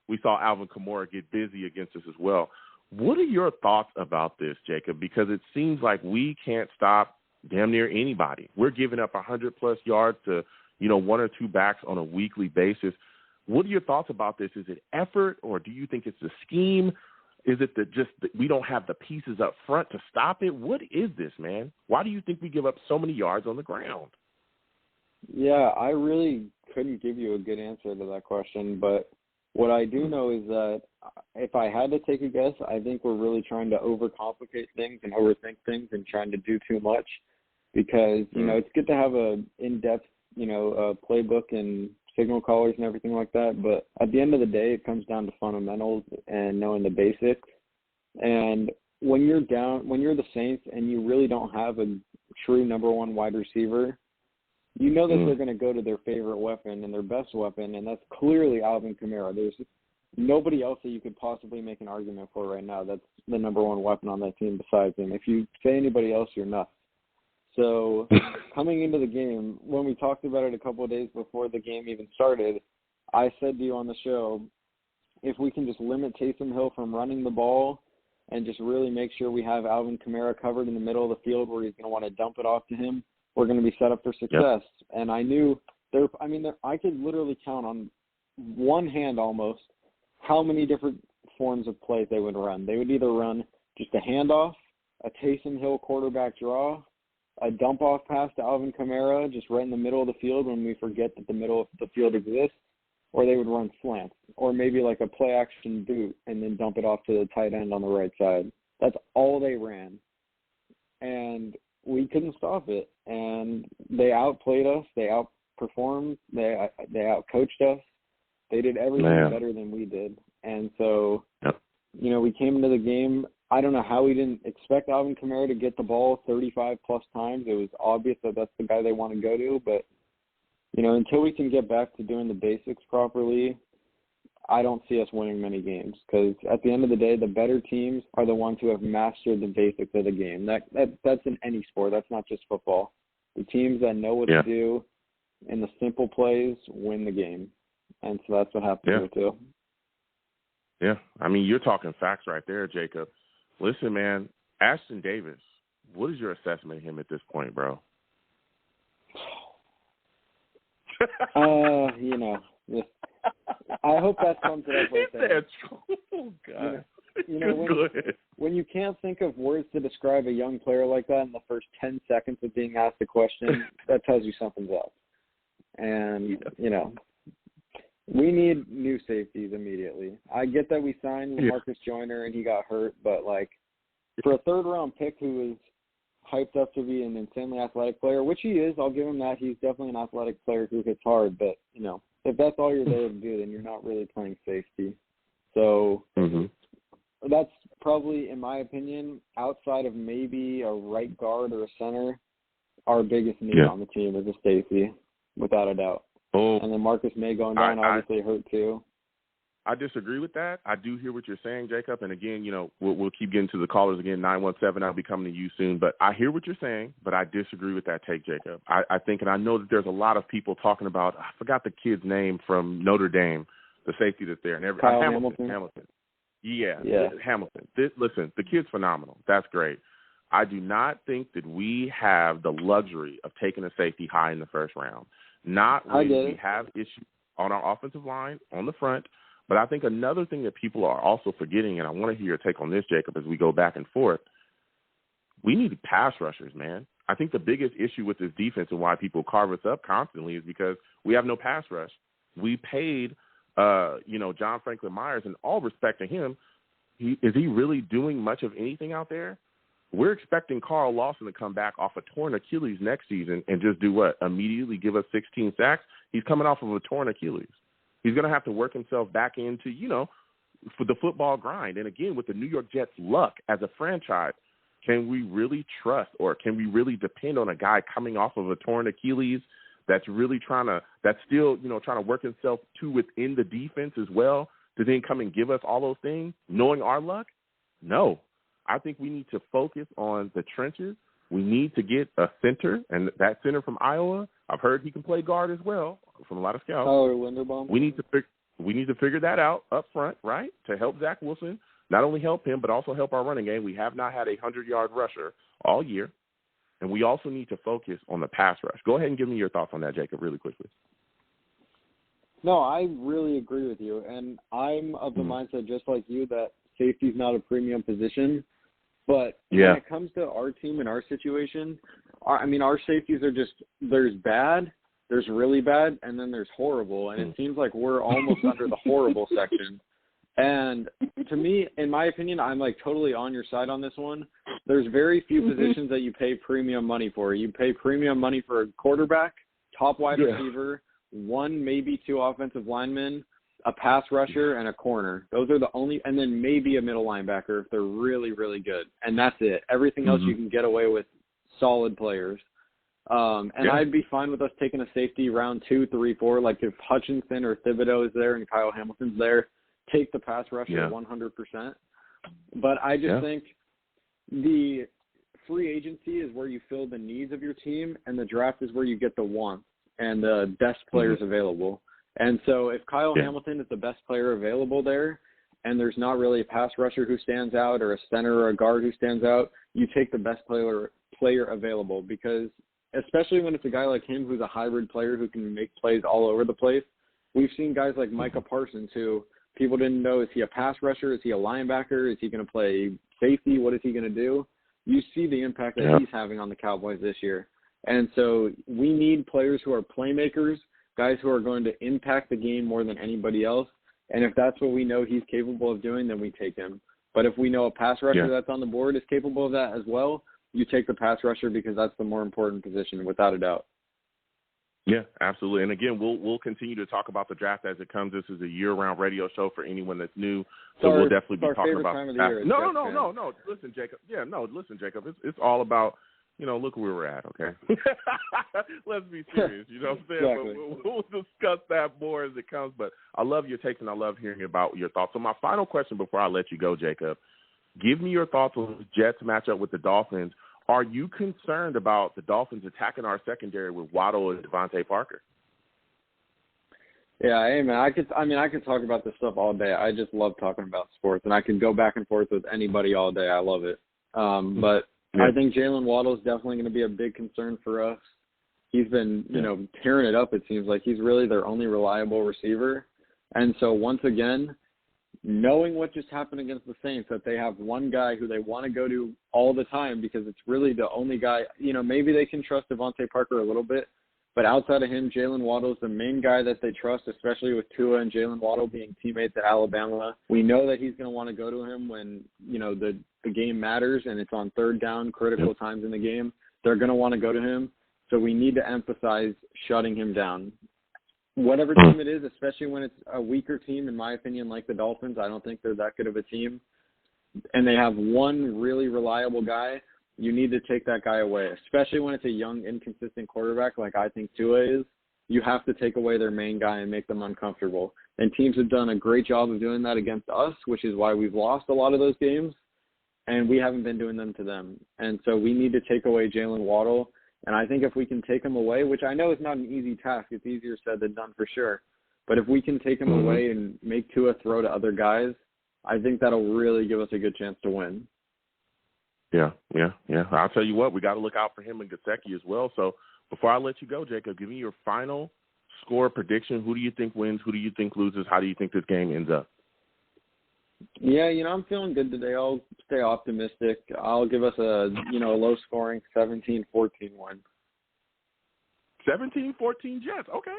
we saw Alvin Kamara get busy against us as well. What are your thoughts about this, Jacob? Because it seems like we can't stop damn near anybody. We're giving up 100-plus yards to, you know, one or two backs on a weekly basis. What are your thoughts about this? Is it effort, or do you think it's the scheme? Is it that we don't have the pieces up front to stop it? What is this, man? Why do you think we give up so many yards on the ground? Yeah, I really couldn't give you a good answer to that question, but what I do know is that if I had to take a guess, I think we're really trying to overcomplicate things and overthink things and trying to do too much because, you know, it's good to have a in-depth, you know, playbook and signal callers and everything like that. But at the end of the day, it comes down to fundamentals and knowing the basics. And when you're the Saints and you really don't have a true number one wide receiver, you know that they're going to go to their favorite weapon and their best weapon, and that's clearly Alvin Kamara. There's nobody else that you could possibly make an argument for right now that's the number one weapon on that team besides him. If you say anybody else, you're nuts. So coming into the game, when we talked about it a couple of days before the game even started, I said to you on the show, if we can just limit Taysom Hill from running the ball and just really make sure we have Alvin Kamara covered in the middle of the field where he's going to want to dump it off to him, we're going to be set up for success. Yep. And I knew I could literally count on one hand almost how many different forms of plays they would run. They would either run just a handoff, a Taysom Hill quarterback draw, a dump-off pass to Alvin Kamara just right in the middle of the field when we forget that the middle of the field exists, or they would run slants, or maybe like a play-action boot and then dump it off to the tight end on the right side. That's all they ran. And we couldn't stop it. And they outplayed us. They outperformed. They outcoached us. They did everything better than we did. And so, we came into the game. I don't know how we didn't expect Alvin Kamara to get the ball 35-plus times. It was obvious that that's the guy they want to go to. But, until we can get back to doing the basics properly, I don't see us winning many games. Because at the end of the day, the better teams are the ones who have mastered the basics of the game. That's in any sport. That's not just football. The teams that know what to do in the simple plays win the game. And so that's what happened here, too. Yeah. I mean, you're talking facts right there, Jacob. Listen, man, Ashton Davis, what is your assessment of him at this point, bro? I hope that sums it up right there. Oh, God. When you can't think of words to describe a young player like that in the first 10 seconds of being asked a question, that tells you something's up. And, we need new safeties immediately. I get that we signed LaMarcus Joyner and he got hurt, but, for a third-round pick who is hyped up to be an insanely athletic player, which he is, I'll give him that. He's definitely an athletic player who hits hard. But, if that's all you're there to do, then you're not really playing safety. So that's probably, in my opinion, outside of maybe a right guard or a center, our biggest need on the team is a safety, without a doubt. Oh, and then Marcus May going down obviously hurt too. I disagree with that. I do hear what you're saying, Jacob. And again, we'll keep getting to the callers again. 917, I'll be coming to you soon. But I hear what you're saying, but I disagree with that take, Jacob. I think, and I know that there's a lot of people talking about, I forgot the kid's name from Notre Dame, the safety that's there. And Hamilton. Yeah. Hamilton. Listen, the kid's phenomenal. That's great. I do not think that we have the luxury of taking a safety high in the first round. Not when we have issues on our offensive line, on the front. But I think another thing that people are also forgetting, and I want to hear your take on this, Jacob, as we go back and forth, we need pass rushers, man. I think the biggest issue with this defense and why people carve us up constantly is because we have no pass rush. We paid, John Franklin Myers, and all respect to him, is he really doing much of anything out there? We're expecting Carl Lawson to come back off a torn Achilles next season and just do what? Immediately give us 16 sacks? He's coming off of a torn Achilles. He's going to have to work himself back into, for the football grind. And again, with the New York Jets' luck as a franchise, can we really trust or can we really depend on a guy coming off of a torn Achilles that's really trying to work himself within the defense as well to then come and give us all those things, knowing our luck? No. I think we need to focus on the trenches. We need to get a center, and that center from Iowa, I've heard he can play guard as well from a lot of scouts. Oh, Linderbaum. We need to figure that out up front, right, to help Zach Wilson, not only help him but also help our running game. We have not had a 100-yard rusher all year, and we also need to focus on the pass rush. Go ahead and give me your thoughts on that, Jacob, really quickly. No, I really agree with you, and I'm of the mindset just like you that safety's not a premium position. But when it comes to our team and our situation, our safeties are just, there's bad, there's really bad, and then there's horrible. And it seems like we're almost under the horrible section. And to me, in my opinion, I'm totally on your side on this one. There's very few positions that you pay premium money for. You pay premium money for a quarterback, top wide receiver, one, maybe two offensive linemen, a pass rusher, and a corner. Those are the only, and then maybe a middle linebacker if they're really, really good. And that's it. Everything else you can get away with solid players. I'd be fine with us taking a safety round 2, 3, 4. Like if Hutchinson or Thibodeau is there and Kyle Hamilton's there, take the pass rusher 100%. But I just think free agency is where you fill the needs of your team, and the draft is where you get the wants and the best players available. And so if Kyle Hamilton is the best player available there, and there's not really a pass rusher who stands out or a center or a guard who stands out, you take the best player available, because especially when it's a guy like him who's a hybrid player who can make plays all over the place. We've seen guys like Micah Parsons who people didn't know, is he a pass rusher? Is he a linebacker? Is he going to play safety? What is he going to do? You see the impact that he's having on the Cowboys this year. And so we need players who are playmakers, guys who are going to impact the game more than anybody else. And if that's what we know he's capable of doing, then we take him. But if we know a pass rusher that's on the board is capable of that as well, you take the pass rusher, because that's the more important position, without a doubt. Yeah, absolutely. And again, we'll continue to talk about the draft as it comes. This is a year-round radio show for anyone that's new, so we'll definitely be talking about. No. Listen, Jacob. Yeah, no, listen, Jacob. It's all about, look where we're at. Okay, let's be serious. You know what I'm saying? Exactly. But we'll discuss that more as it comes. But I love your takes, and I love hearing about your thoughts. So my final question before I let you go, Jacob, give me your thoughts on the Jets matchup with the Dolphins. Are you concerned about the Dolphins attacking our secondary with Waddle and Devontae Parker? Yeah, hey man, I could talk about this stuff all day. I just love talking about sports, and I could go back and forth with anybody all day. I love it. But I think Jalen Waddle is definitely going to be a big concern for us. He's been, tearing it up. It seems like he's really their only reliable receiver. And so once again, knowing what just happened against the Saints, that they have one guy who they want to go to all the time because it's really the only guy, maybe they can trust Devontae Parker a little bit, but outside of him, Jalen Waddle is the main guy that they trust, especially with Tua and Jalen Waddle being teammates at Alabama. We know that he's going to want to go to him when, the game matters and it's on third down, critical times in the game. They're going to want to go to him. So we need to emphasize shutting him down. Whatever team it is, especially when it's a weaker team, in my opinion, like the Dolphins, I don't think they're that good of a team, and they have one really reliable guy, you need to take that guy away, especially when it's a young, inconsistent quarterback like I think Tua is. You have to take away their main guy and make them uncomfortable. And teams have done a great job of doing that against us, which is why we've lost a lot of those games, and we haven't been doing them to them. And so we need to take away Jalen Waddle. And I think if we can take him away, which I know is not an easy task, it's easier said than done for sure, but if we can take him away and make Tua throw to other guys, I think that'll really give us a good chance to win. Yeah. I'll tell you what, we got to look out for him and Gesicki as well. So before I let you go, Jacob, give me your final score prediction. Who do you think wins? Who do you think loses? How do you think this game ends up? Yeah, I'm feeling good today. I'll stay optimistic. I'll give us a low-scoring 17-14 win. 17-14 Jets. Okay.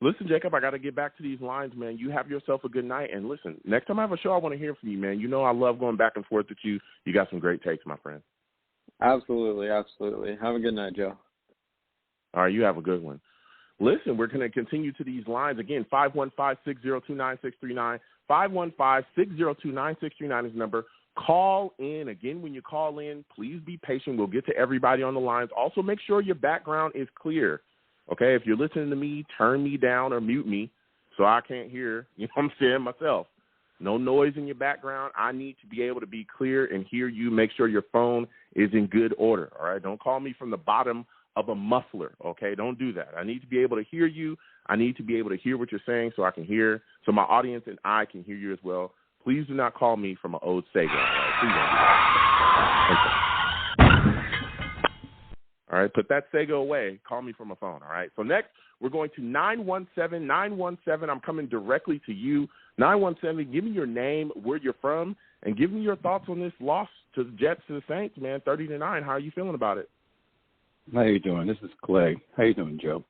Listen, Jacob, I got to get back to these lines, man. You have yourself a good night. And listen, next time I have a show, I want to hear from you, man. I love going back and forth with you. You got some great takes, my friend. Absolutely. Have a good night, Joe. All right, you have a good one. Listen, we're going to continue to these lines. Again, 515-602-9639. 515-602-9639 is the number. Call in. Again, when you call in, please be patient. We'll get to everybody on the lines. Also, make sure your background is clear. Okay, if you're listening to me, turn me down or mute me so I can't hear, myself. No noise in your background. I need to be able to be clear and hear you. Make sure your phone is in good order, all right? Don't call me from the bottom of a muffler, okay? Don't do that. I need to be able to hear you. I need to be able to hear what you're saying so I can hear, so my audience and I can hear you as well. Please do not call me from an old Sega. All right? Please don't do that. Okay. All right, put that Sega away. Call me from a phone, all right? So next, we're going to 917. I'm coming directly to you. 917, give me your name, where you're from, and give me your thoughts on this loss to the Jets to the Saints, man, 30-9. How are you feeling about it? How you doing? This is Clay. How you doing, Joe?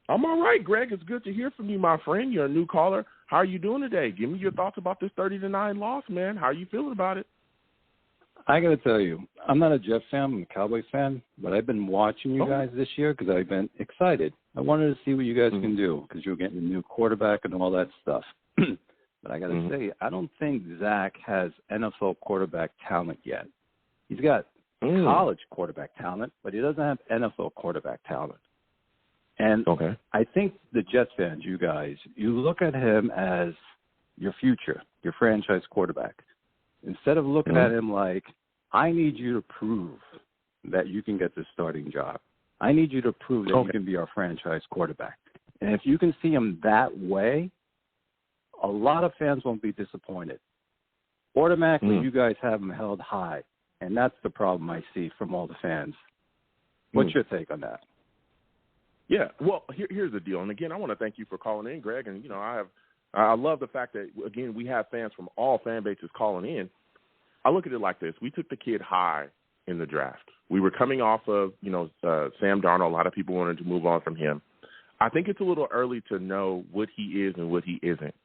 I'm all right, Greg. It's good to hear from you, my friend. You're a new caller. How are you doing today? Give me your thoughts about this 30-9 loss, man. How are you feeling about it? I got to tell you, I'm not a Jets fan. I'm a Cowboys fan, but I've been watching you guys this year because I've been excited. I wanted to see what you guys can do because you're getting a new quarterback and all that stuff. But I got to say, I don't think Zack has NFL quarterback talent yet. He's got college quarterback talent, but he doesn't have NFL quarterback talent. And I think the Jets fans, you guys, you look at him as your future, your franchise quarterback. Instead of looking at him like, I need you to prove that you can get the starting job. I need you to prove that you can be our franchise quarterback. And if you can see him that way, a lot of fans won't be disappointed. Automatically, you guys have him held high, and that's the problem I see from all the fans. What's your take on that? Yeah, well, here's the deal. And, again, I want to thank you for calling in, Greg. And, I love the fact that, again, we have fans from all fan bases calling in. I look at it like this. We took the kid high in the draft. We were coming off of, Sam Darnold. A lot of people wanted to move on from him. I think it's a little early to know what he is and what he isn't.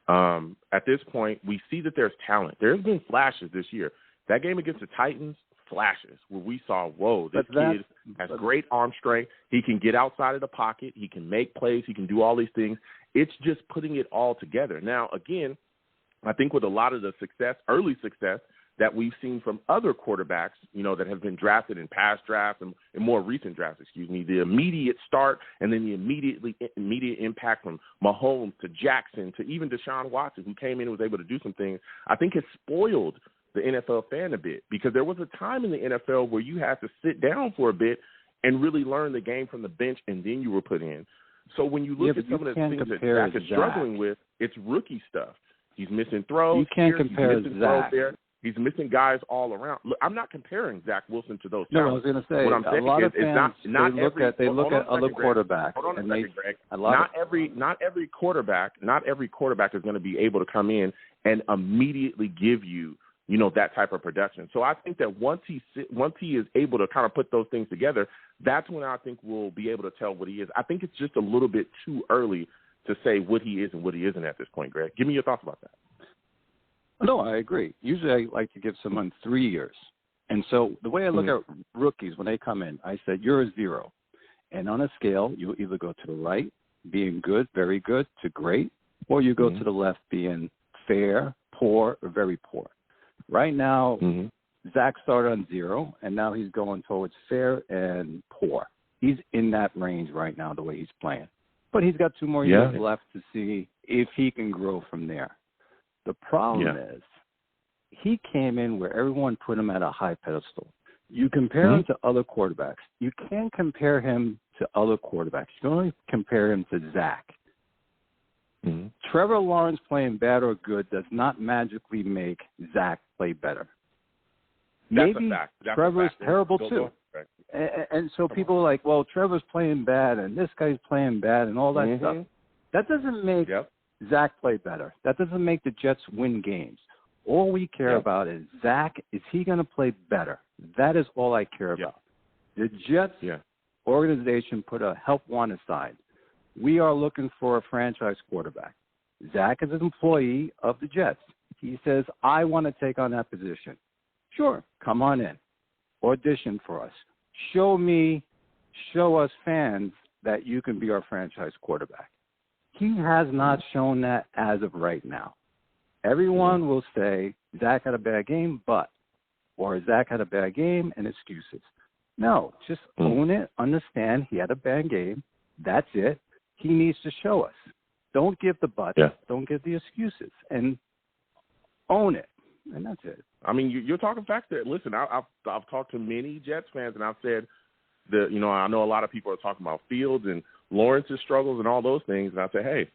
At this point, we see that there's talent. There's been flashes this year. That game against the Titans, flashes, where we saw, whoa, this kid has great arm strength. He can get outside of the pocket. He can make plays. He can do all these things. It's just putting it all together. Now, again, I think with a lot of the success, early success, that we've seen from other quarterbacks, that have been drafted in past drafts and more recent drafts, the immediate start and then the immediate impact from Mahomes to Jackson to even Deshaun Watson, who came in and was able to do some things, I think has spoiled the NFL fan a bit, because there was a time in the NFL where you had to sit down for a bit and really learn the game from the bench, and then you were put in. So when you look at some of the things that Zack is struggling with, it's rookie stuff. He's missing throws. You can't compare Zack. He's missing guys all around. Look, I'm not comparing Zach Wilson to those. No, I was going to say, what I'm saying a lot of is fans, they look at other quarterbacks. Hold on a second, Greg. Not every quarterback is going to be able to come in and immediately give you, that type of production. So I think that once he is able to kind of put those things together, that's when I think we'll be able to tell what he is. I think it's just a little bit too early to say what he is and what he isn't at this point, Greg. Give me your thoughts about that. No, I agree. Usually I like to give someone 3 years. And so the way I look at rookies when they come in, I said, you're a 0. And on a scale, you either go to the right, being good, very good, to great, or you go to the left, being fair, poor, or very poor. Right now, Zach started on 0, and now he's going towards fair and poor. He's in that range right now, the way he's playing. But he's got 2 more years left to see if he can grow from there. The problem is he came in where everyone put him at a high pedestal. You compare him to other quarterbacks. You can't compare him to other quarterbacks. You can only compare him to Zach. Trevor Lawrence playing bad or good does not magically make Zach play better. Maybe Trevor is terrible too. And so people are like, well, Trevor's playing bad and this guy's playing bad and all that stuff. That doesn't make Zach play better. That doesn't make the Jets win games. All we care about is Zach, is he going to play better? That is all I care about. The Jets organization put a help want aside. We are looking for a franchise quarterback. Zach is an employee of the Jets. He says, I want to take on that position. Sure, come on in. Audition for us. Show us fans that you can be our franchise quarterback. He has not shown that as of right now. Everyone will say, Zach had a bad game, or Zach had a bad game and excuses. No, just own it, understand he had a bad game. That's it. He needs to show us. Don't give the buts. Don't give the excuses. And own it. And that's it. I mean, you're talking facts there. Listen, I've talked to many Jets fans, and I've said that, I know a lot of people are talking about Fields and Lawrence's struggles and all those things. And I say, hey,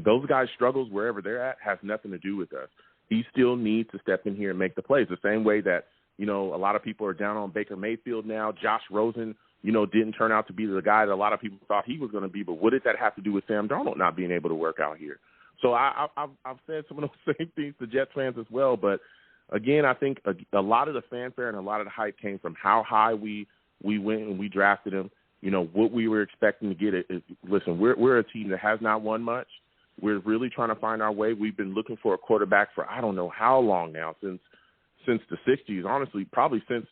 those guys' struggles wherever they're at has nothing to do with us. He still needs to step in here and make the plays. The same way that, a lot of people are down on Baker Mayfield now. Josh Rosen, didn't turn out to be the guy that a lot of people thought he was going to be. But what did that have to do with Sam Darnold not being able to work out here? So I've said some of those same things to Jets fans as well. But, again, I think a lot of the fanfare and a lot of the hype came from how high we went and we drafted him. What we were expecting to get. Listen, we're a team that has not won much. We're really trying to find our way. We've been looking for a quarterback for I don't know how long now, since the 60s, honestly, probably since,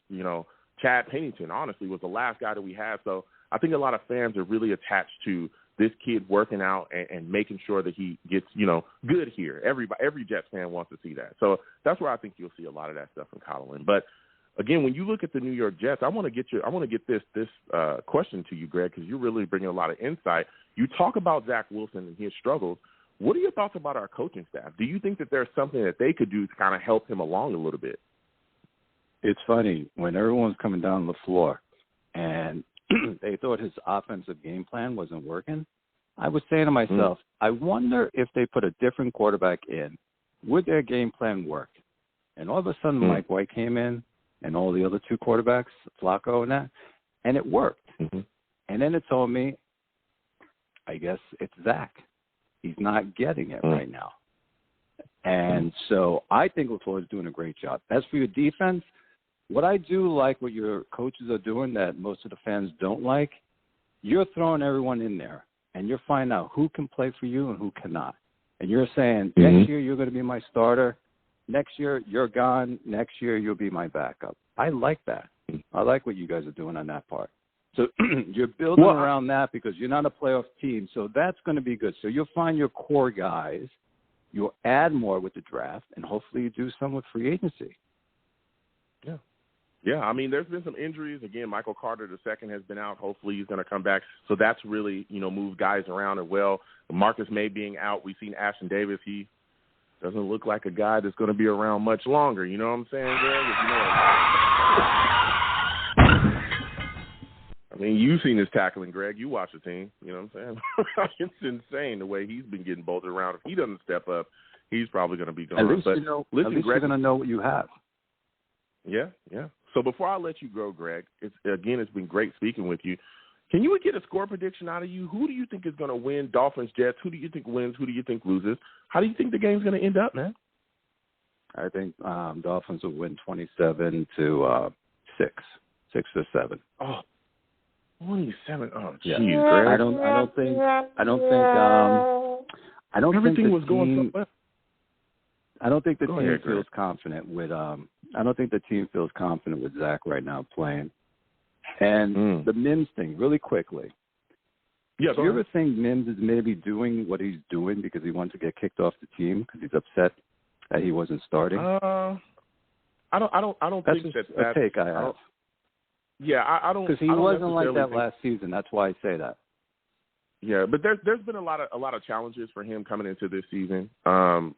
Chad Pennington, honestly, was the last guy that we had. So I think a lot of fans are really attached to this kid working out and making sure that he gets, good here. Every Jets fan wants to see that. So that's where I think you'll see a lot of that stuff from Colin. But again, when you look at the New York Jets, I want to get this question to you, Greg, because you're really bringing a lot of insight. You talk about Zach Wilson and his struggles. What are your thoughts about our coaching staff? Do you think that there's something that they could do to kind of help him along a little bit? It's funny, when everyone's coming down the floor and they thought his offensive game plan wasn't working, I was saying to myself, I wonder if they put a different quarterback in, would their game plan work? And all of a sudden, Mike White came in and all the other two quarterbacks, Flacco and that, and it worked. And then it told me, I guess it's Zack. He's not getting it right now. And so I think LaFleur's doing a great job. As for your defense, what I do like what your coaches are doing that most of the fans don't like, you're throwing everyone in there, and you're finding out who can play for you and who cannot. And you're saying, next year you're going to be my starter. Next year you're gone. Next year you'll be my backup. I like that. I like what you guys are doing on that part. So you're building around that because you're not a playoff team, so that's going to be good. So you'll find your core guys. You'll add more with the draft, and hopefully you do some with free agency. Yeah, I mean, there's been some injuries. Again, Michael Carter II has been out. Hopefully he's going to come back. So that's really, moved guys around as well. Marcus May being out, we've seen Ashton Davis. He doesn't look like a guy that's going to be around much longer. You know what I'm saying, Greg? I mean, you've seen his tackling, Greg. You watch the team. You know what I'm saying? It's insane the way he's been getting bolted around. If he doesn't step up, he's probably going to be gone. At least, Greg, you're going to know what you have. Yeah. So before I let you go, Greg, it's been great speaking with you. Can you get a score prediction out of you? Who do you think is going to win, Dolphins, Jets? Who do you think wins? Who do you think loses? How do you think the game's going to end up, man? I think Dolphins will win 27-6, 6 or 7. Oh, 27. Oh, jeez, yeah. Greg. I don't think everything was going so well. I don't think the team feels confident with I don't think the team feels confident with Zack right now playing. And the Mims thing, really quickly. Yeah, do you ever think Mims is maybe doing what he's doing because he wants to get kicked off the team because he's upset that he wasn't starting? I don't that's think that's a take I have. Yeah, I don't. Because he wasn't like that last season. That's why I say that. Yeah, but there's been a lot of challenges for him coming into this season.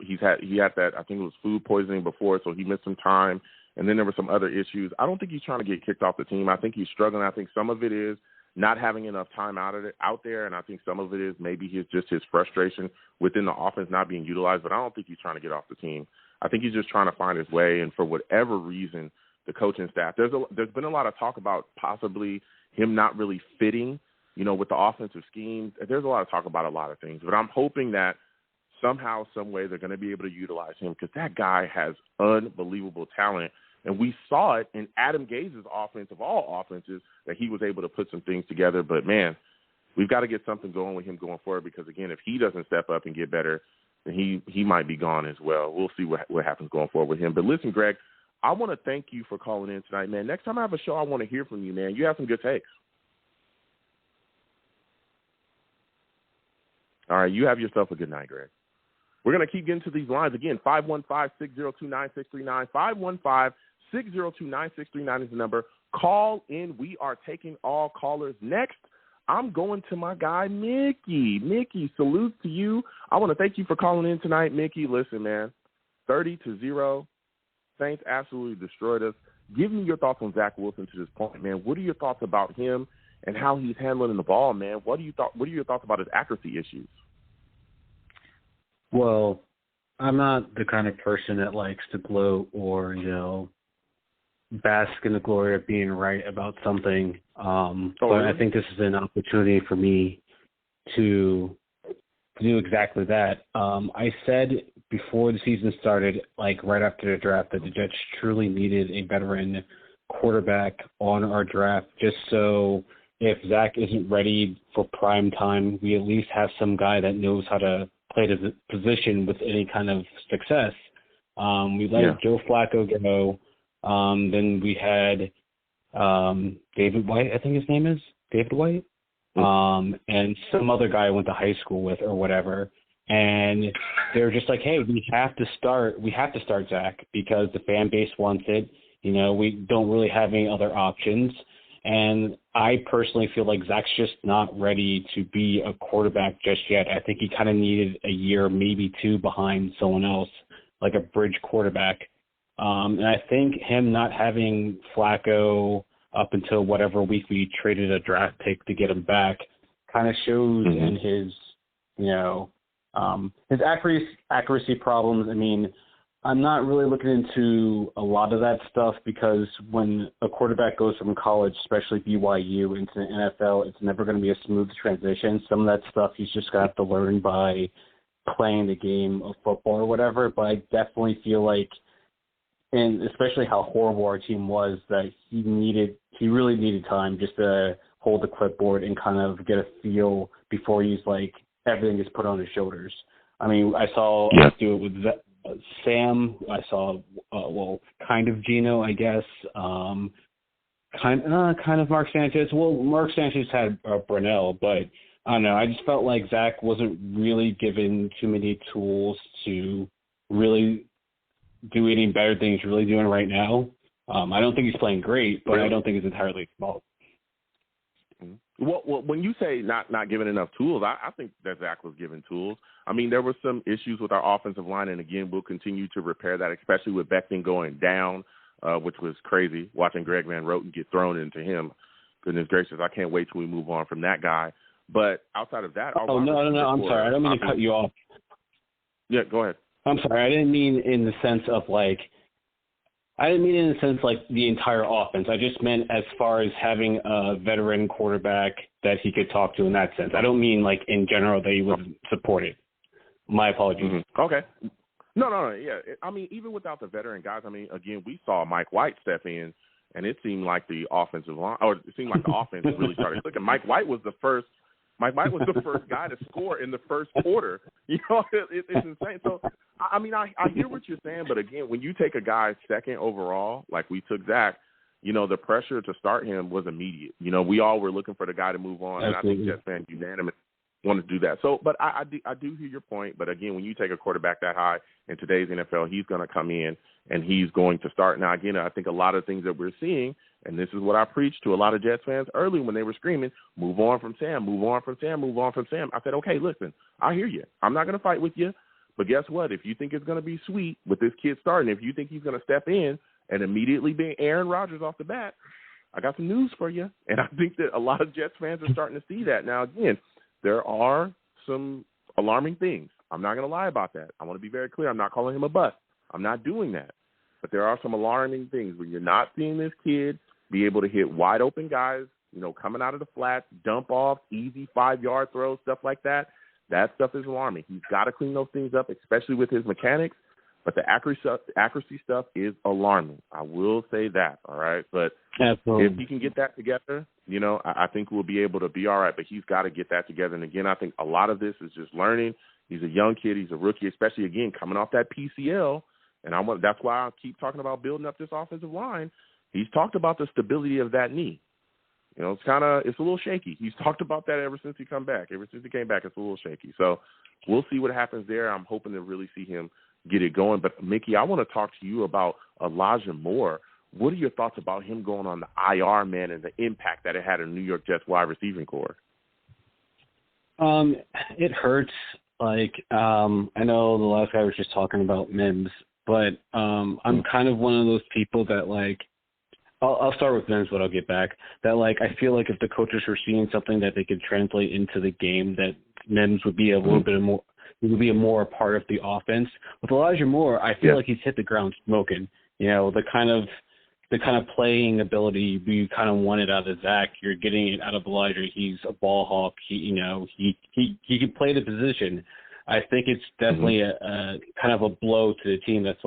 He had that, I think it was food poisoning before, so he missed some time, and then there were some other issues. I don't think he's trying to get kicked off the team. I think he's struggling. I think some of it is not having enough time out there, and I think some of it is maybe his frustration within the offense not being utilized. But I don't think he's trying to get off the team. I think he's just trying to find his way, and for whatever reason, the coaching staff. There's been a lot of talk about possibly him not really fitting, with the offensive scheme. There's a lot of talk about a lot of things, but I'm hoping that somehow, some way, they're going to be able to utilize him because that guy has unbelievable talent, and we saw it in Adam Gaze's offense of all offenses that he was able to put some things together. But man, we've got to get something going with him going forward because again, if he doesn't step up and get better, then he might be gone as well. We'll see what happens going forward with him. But listen, Greg, I want to thank you for calling in tonight, man. Next time I have a show, I want to hear from you, man. You have some good takes. All right, you have yourself a good night, Greg. We're going to keep getting to these lines. Again, 515-602-9639. 515-602-9639 is the number. Call in. We are taking all callers. Next, I'm going to my guy, Mickey. Mickey, salute to you. I want to thank you for calling in tonight, Mickey. Listen, man, 30-0. Saints absolutely destroyed us. Give me your thoughts on Zach Wilson to this point, man. What are your thoughts about him and how he's handling the ball, man? What are your thoughts about his accuracy issues? Well, I'm not the kind of person that likes to gloat or, bask in the glory of being right about something. But I think this is an opportunity for me to do exactly that. I said before the season started, like right after the draft, that the Jets truly needed a veteran quarterback on our draft just so if Zack isn't ready for prime time, we at least have some guy that knows how to play the position with any kind of success. We let Joe Flacco go. Then we had David White, I think his name is, David White, and some other guy I went to high school with or whatever. And they were just like, hey, we have to start Zack because the fan base wants it. We don't really have any other options. And I personally feel like Zack's just not ready to be a quarterback just yet. I think he kind of needed a year, maybe two behind someone else, like a bridge quarterback. And I think him not having Flacco up until whatever week we traded a draft pick to get him back kind of shows in his, his accuracy problems. I mean, I'm not really looking into a lot of that stuff because when a quarterback goes from college, especially BYU, into the NFL, it's never going to be a smooth transition. Some of that stuff he's just going to have to learn by playing the game of football or whatever. But I definitely feel like, and especially how horrible our team was, that he really needed time just to hold the clipboard and kind of get a feel before he's like everything is put on his shoulders. I mean, I saw us do it with Sam. I saw, kind of Gino, I guess. Kind of Mark Sanchez. Well, Mark Sanchez had Brunell, but I don't know. I just felt like Zack wasn't really given too many tools to really do any better than he's really doing right now. I don't think he's playing great, but I don't think it's entirely his fault. Well, when you say not given enough tools, I think that Zack was given tools. I mean, there were some issues with our offensive line, and again, we'll continue to repair that, especially with Becton going down, which was crazy, watching Greg Van Roten get thrown into him. Goodness gracious, I can't wait till we move on from that guy. But outside of that... no, I'm sorry. I don't mean to cut you off. Yeah, go ahead. I'm sorry. I didn't mean in the sense of the entire offense. I just meant as far as having a veteran quarterback that he could talk to in that sense. I don't mean like in general that he wasn't supported. My apologies. Okay. No. Yeah. I mean, even without the veteran guys, I mean, again, we saw Mike White step in, and it seemed like the offensive line, or it seemed like the offense really started clicking. Mike White was the first guy to score in the first quarter. It's insane. So, I mean, I hear what you're saying, but again, when you take a guy second overall, like we took Zack, the pressure to start him was immediate. We all were looking for the guy to move on, and I think Jets fans unanimously want to do that. So, but I do hear your point. But again, when you take a quarterback that high in today's NFL, he's going to come in and he's going to start. Now, again, I think a lot of things that we're seeing, and this is what I preached to a lot of Jets fans early when they were screaming, move on from Sam, move on from Sam, move on from Sam. I said, okay, listen, I hear you. I'm not going to fight with you. But guess what? If you think it's going to be sweet with this kid starting, if you think he's going to step in and immediately be Aaron Rodgers off the bat, I got some news for you. And I think that a lot of Jets fans are starting to see that. Now, again, there are some alarming things. I'm not going to lie about that. I want to be very clear. I'm not calling him a bust. I'm not doing that. But there are some alarming things when you're not seeing this kid be able to hit wide open guys, coming out of the flats, dump off, easy 5-yard throws, stuff like that. That stuff is alarming. He's got to clean those things up, especially with his mechanics. But the accuracy stuff is alarming. I will say that, all right? But Absolutely. If he can get that together, I think we'll be able to be all right. But he's got to get that together. And, again, I think a lot of this is just learning. He's a young kid. He's a rookie, especially, again, coming off that PCL. And that's why I keep talking about building up this offensive line. He's talked about the stability of that knee. It's a little shaky. He's talked about that ever since he came back. Ever since he came back, it's a little shaky. So we'll see what happens there. I'm hoping to really see him get it going. But, Mickey, I want to talk to you about Elijah Moore. What are your thoughts about him going on the IR, man, and the impact that it had on New York Jets wide receiving core? It hurts. I know the last guy was just talking about Mims, but I'm kind of one of those people that, I'll start with Mims, but I'll get back. That, I feel like if the coaches were seeing something that they could translate into the game, that Mims would be a little bit more, he would be a more part of the offense. With Elijah Moore, I feel like he's hit the ground smoking. The kind of playing ability you kind of wanted out of Zack, you're getting it out of Elijah. He's a ball hawk. He can play the position. I think it's definitely a kind of a blow to the team that's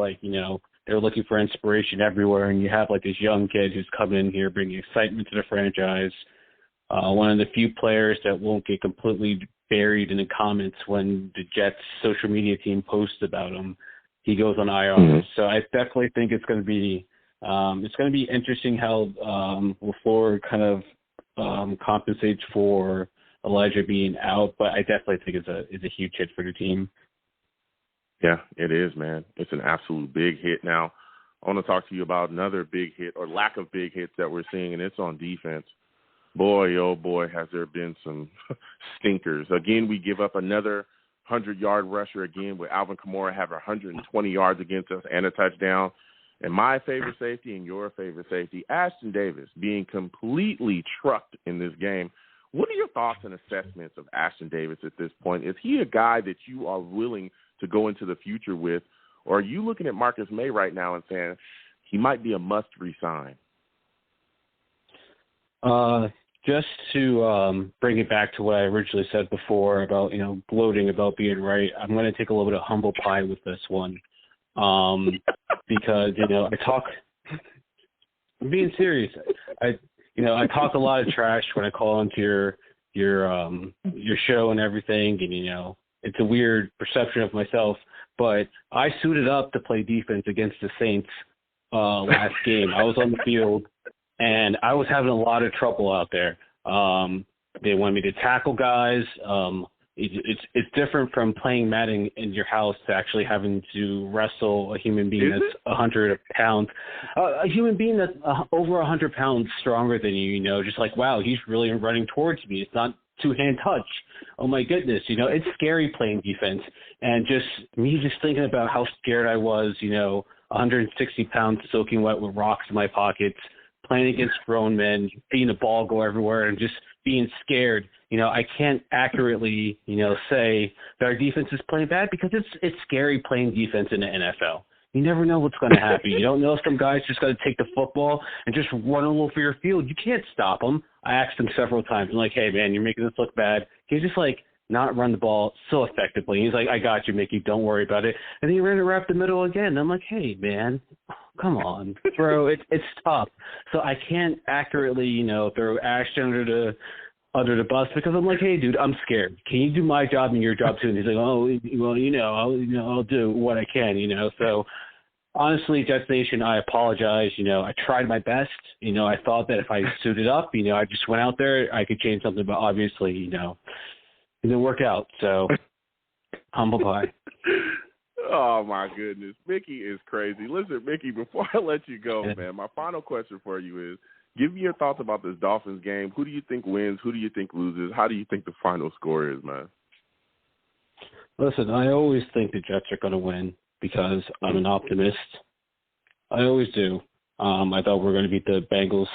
they're looking for inspiration everywhere, and you have this young kid who's coming in here bringing excitement to the franchise. One of the few players that won't get completely buried in the comments when the Jets social media team posts about him. He goes on IR. So I definitely think it's going to be interesting how LaFleur kind of compensates for Elijah being out, but I definitely think it's a huge hit for the team. Yeah, it is, man. It's an absolute big hit. Now, I want to talk to you about another big hit or lack of big hits that we're seeing, and it's on defense. Boy, oh boy, has there been some stinkers. Again, we give up another 100-yard rusher again with Alvin Kamara having 120 yards against us and a touchdown. And my favorite safety and your favorite safety, Ashton Davis, being completely trucked in this game. What are your thoughts and assessments of Ashton Davis at this point? Is he a guy that you are willing to go into the future with, or are you looking at Marcus May right now and saying he might be a must resign? Just to bring it back to what I originally said before about, gloating about being right, I'm going to take a little bit of humble pie with this one. Because, I'm being serious. I talk a lot of trash when I call into your show and everything, and, it's a weird perception of myself, but I suited up to play defense against the Saints last game. I was on the field, and I was having a lot of trouble out there. They wanted me to tackle guys. It's different from playing Madden in your house to actually having to wrestle a human being that's 100 pounds. A human being that's over 100 pounds stronger than you, just like, wow, he's really running towards me. It's not two-hand touch. Oh, my goodness. It's scary playing defense. And just thinking about how scared I was, 160 pounds soaking wet with rocks in my pockets, playing against grown men, seeing the ball go everywhere, and just being scared. I can't accurately, say that our defense is playing bad because it's scary playing defense in the NFL. You never know what's going to happen. You don't know if some guy's just going to take the football and just run all over your field. You can't stop him. I asked him several times. I'm like, hey, man, you're making this look bad. Can you just, not run the ball so effectively? He's like, I got you, Mickey. Don't worry about it. And then he ran it right up the middle again. I'm like, hey, man, come on, bro. It's tough. So I can't accurately, throw Ashton under the bus because I'm like, hey, dude, I'm scared. Can you do my job and your job too? And he's like, oh, well, I'll do what I can, So honestly, Jets Nation, I apologize. I tried my best. I thought that if I suited up, I just went out there, I could change something, but obviously, it didn't work out. So humble pie. Oh, my goodness. Mickey is crazy. Listen, Mickey, before I let you go, man, my final question for you is, give me your thoughts about this Dolphins game. Who do you think wins? Who do you think loses? How do you think the final score is, man? Listen, I always think the Jets are going to win because I'm an optimist. I always do. I thought we were going to beat the Bengals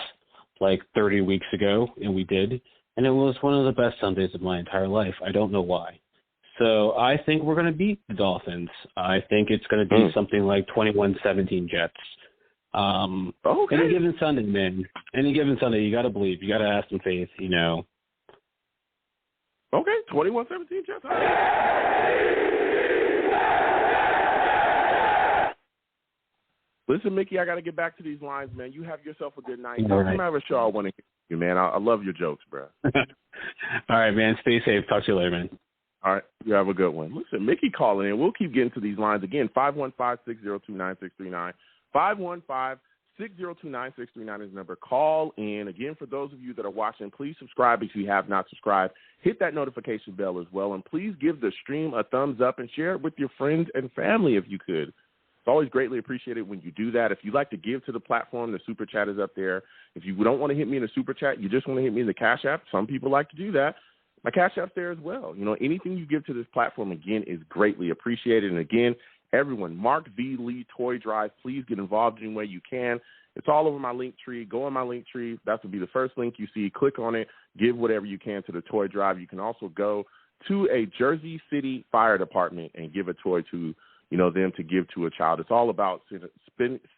30 weeks ago, and we did. And it was one of the best Sundays of my entire life. I don't know why. So I think we're going to beat the Dolphins. I think it's going to be something like 21-17 Jets. Okay. Any given Sunday, man. Any given Sunday, you got to believe. You got to have some faith, Okay, 21-17 Jets. Listen, Mickey, I got to get back to these lines, man. You have yourself a good night. Next time I have a show, I want to hear you, man. I love your jokes, bro. All right, man. Stay safe. Talk to you later, man. All right. You have a good one. Listen, Mickey calling in. We'll keep getting to these lines. Again, 515-602-9639. 515-602-9639 is the number. Call in. Again, for those of you that are watching, please subscribe if you have not subscribed. Hit that notification bell as well. And please give the stream a thumbs up and share it with your friends and family if you could. It's always greatly appreciated when you do that. If you'd like to give to the platform, the Super Chat is up there. If you don't want to hit me in the Super Chat, you just want to hit me in the Cash App. Some people like to do that. My Cash App's there as well. Anything you give to this platform, again, is greatly appreciated. And, again, everyone, Mark V. Lee Toy Drive, please get involved any way you can. It's all over my link tree. Go on my link tree. That will be the first link you see. Click on it. Give whatever you can to the toy drive. You can also go to a Jersey City Fire Department and give a toy to them to give to a child. It's all about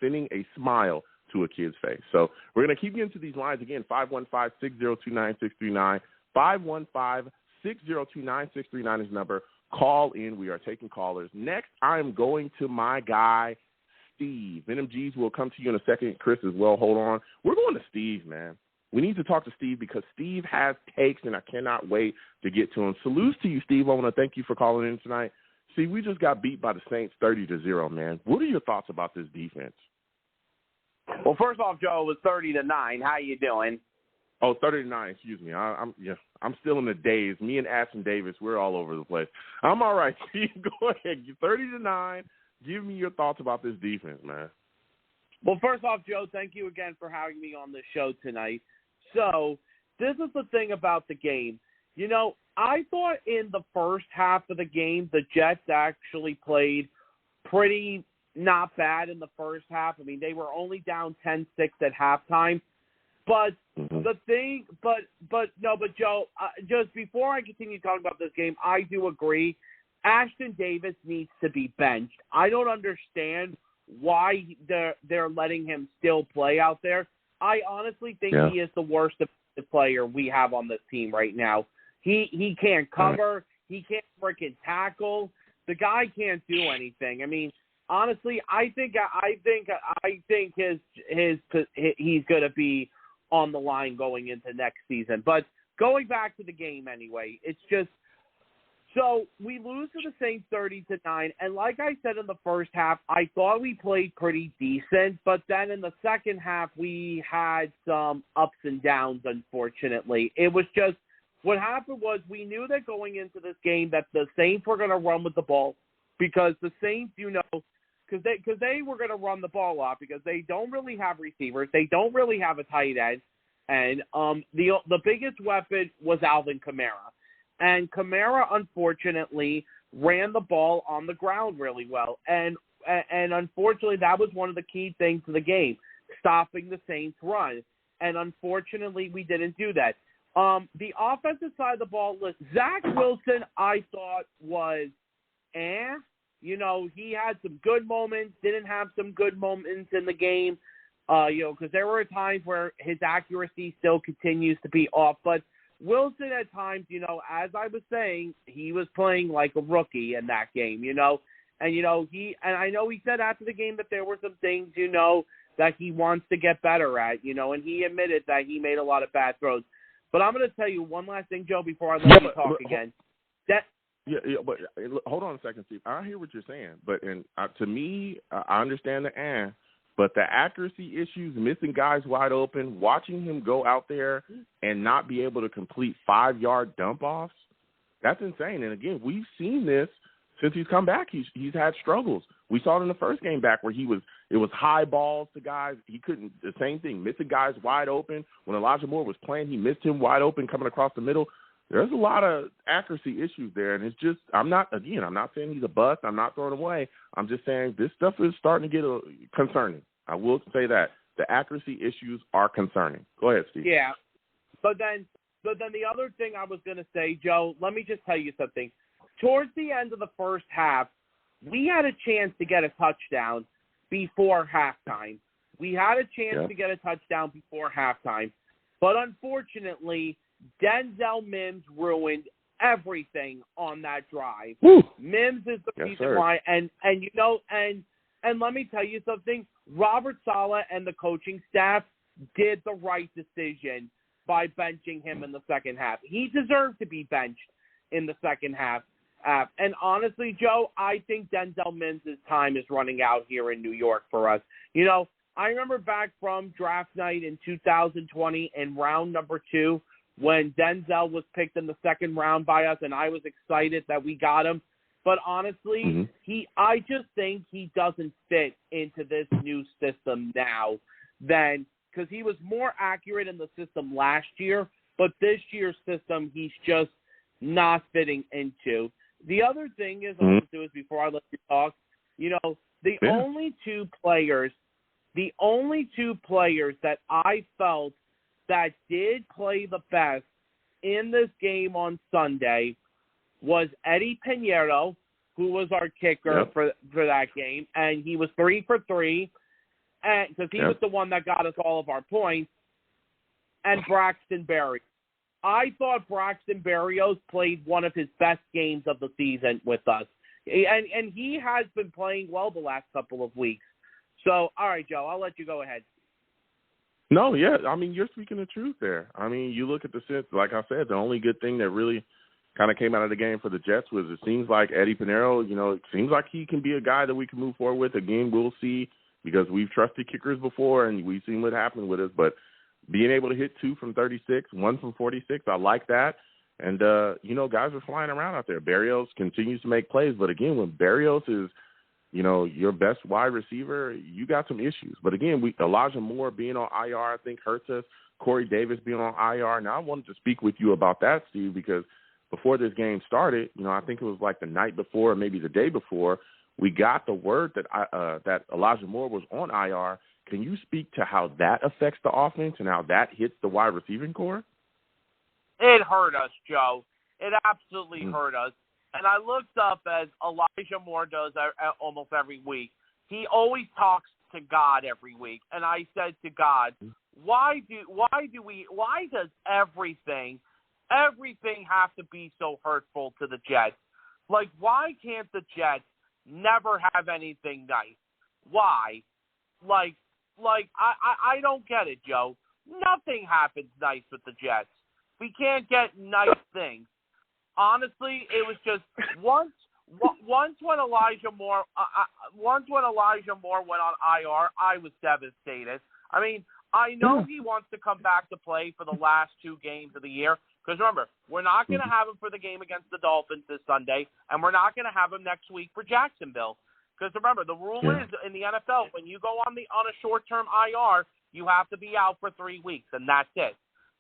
sending a smile to a kid's face. So we're going to keep getting to these lines again, 515-602-9639. 515-602-9639 is the number. Call in. We are taking callers. Next, I'm going to my guy, Steve. Venom G's will come to you in a second. Chris as well. Hold on. We're going to Steve, man. We need to talk to Steve because Steve has takes, and I cannot wait to get to him. Salutes to you, Steve. I want to thank you for calling in tonight. See, we just got beat by the Saints 30-0, man. What are your thoughts about this defense? Well, first off, Joe, it was 30-9. How you doing? Oh, 30-9. Excuse me. I'm still in the days. Me and Ashton Davis, we're all over the place. I'm all right, Steve. Go ahead. 30-9. Give me your thoughts about this defense, man. Well, first off, Joe, thank you again for having me on the show tonight. So this is the thing about the game. You know, I thought in the first half of the game, the Jets actually played pretty not bad in the first half. I mean, they were only down 10-6 at halftime. But the thing, but Joe, just before I continue talking about this game, I do agree. Ashton Davis needs to be benched. I don't understand why they're letting him still play out there. I honestly think he is the worst player we have on this team right now. He can't cover. He can't freaking tackle. The guy can't do anything. I mean, honestly, I think he's going to be on the line going into next season. But going back to the game anyway, it's just so we lose to the Saints 30-9, and like I said in the first half, I thought we played pretty decent, but then in the second half we had some ups and downs, unfortunately. It was just what happened was we knew that going into this game that the Saints were going to run with the ball because the Saints, because they were going to run the ball a lot because they don't really have receivers. They don't really have a tight end. And the biggest weapon was Alvin Kamara. And Kamara, unfortunately, ran the ball on the ground really well. And unfortunately, that was one of the key things to the game, stopping the Saints' run. And unfortunately, we didn't do that. The offensive side of the ball, Zack Wilson, I thought was he had some good moments, didn't have some good moments in the game, because there were times where his accuracy still continues to be off. But Wilson at times, as I was saying, he was playing like a rookie in that game, and I know he said after the game that there were some things, that he wants to get better at, and he admitted that he made a lot of bad throws. But I'm going to tell you one last thing, Joe, before I let you talk again. But hold on a second, Steve. I hear what you're saying, but to me, I understand but the accuracy issues, missing guys wide open, watching him go out there and not be able to complete 5-yard dump-offs, that's insane. And, again, we've seen this since he's come back. He's had struggles. We saw it in the first game back where it was high balls to guys. He couldn't – the same thing, missing guys wide open. When Elijah Moore was playing, he missed him wide open coming across the middle. There's a lot of accuracy issues there, and it's just I'm not saying he's a bust. I'm not throwing away. I'm just saying this stuff is starting to get concerning. I will say that. The accuracy issues are concerning. Go ahead, Steve. Yeah. But then the other thing I was going to say, Joe, let me just tell you something. Towards the end of the first half, we had a chance to get a touchdown before halftime. We had a chance to get a touchdown before halftime. But unfortunately, Denzel Mims ruined everything on that drive. Woo. Mims is the reason why. And let me tell you something. Robert Saleh and the coaching staff did the right decision by benching him in the second half. He deserved to be benched in the second half. And honestly, Joe, I think Denzel Mims' time is running out here in New York for us. I remember back from draft night in 2020 in round number 2 when Denzel was picked in the second round by us, and I was excited that we got him. But honestly, I just think he doesn't fit into this new system now because he was more accurate in the system last year, but this year's system he's just not fitting into. The other thing is, I'll do is before I let you talk, the only two players that I felt that did play the best in this game on Sunday was Eddie Pinheiro, who was our kicker for that game, and he was 3 for 3, and because he was the one that got us all of our points, and Braxton Berrios. I thought Braxton Berrios played one of his best games of the season with us, and he has been playing well the last couple of weeks. So, all right, Joe, I'll let you go ahead. No, yeah, I mean, you're speaking the truth there. I mean, you look at the sense, like I said, the only good thing that really kind of came out of the game for the Jets was it seems like Eddie Pinheiro, it seems like he can be a guy that we can move forward with. Again, we'll see because we've trusted kickers before and we've seen what happened with us. But being able to hit 2 from 36, 1 from 46, I like that. And, guys are flying around out there. Berrios continues to make plays. But, again, when Berrios is your best wide receiver, you got some issues. But again, Elijah Moore being on IR, I think hurts us. Corey Davis being on IR. Now, I wanted to speak with you about that, Steve, because before this game started, I think it was like the night before or maybe the day before, we got the word that Elijah Moore was on IR. Can you speak to how that affects the offense and how that hits the wide receiving core? It hurt us, Joe. It absolutely hurt us. And I looked up, as Elijah Moore does almost every week. He always talks to God every week. And I said to God, why does everything have to be so hurtful to the Jets? Like, why can't the Jets never have anything nice? Why? Like I don't get it, Joe. Nothing happens nice with the Jets. We can't get nice things. Honestly, it was just once when Elijah Moore went on IR, I was devastated. I mean, I know he wants to come back to play for the last 2 games of the year. Because remember, we're not going to have him for the game against the Dolphins this Sunday, and we're not going to have him next week for Jacksonville. Because remember, the rule is in the NFL, when you go on a short-term IR, you have to be out for 3 weeks, and that's it.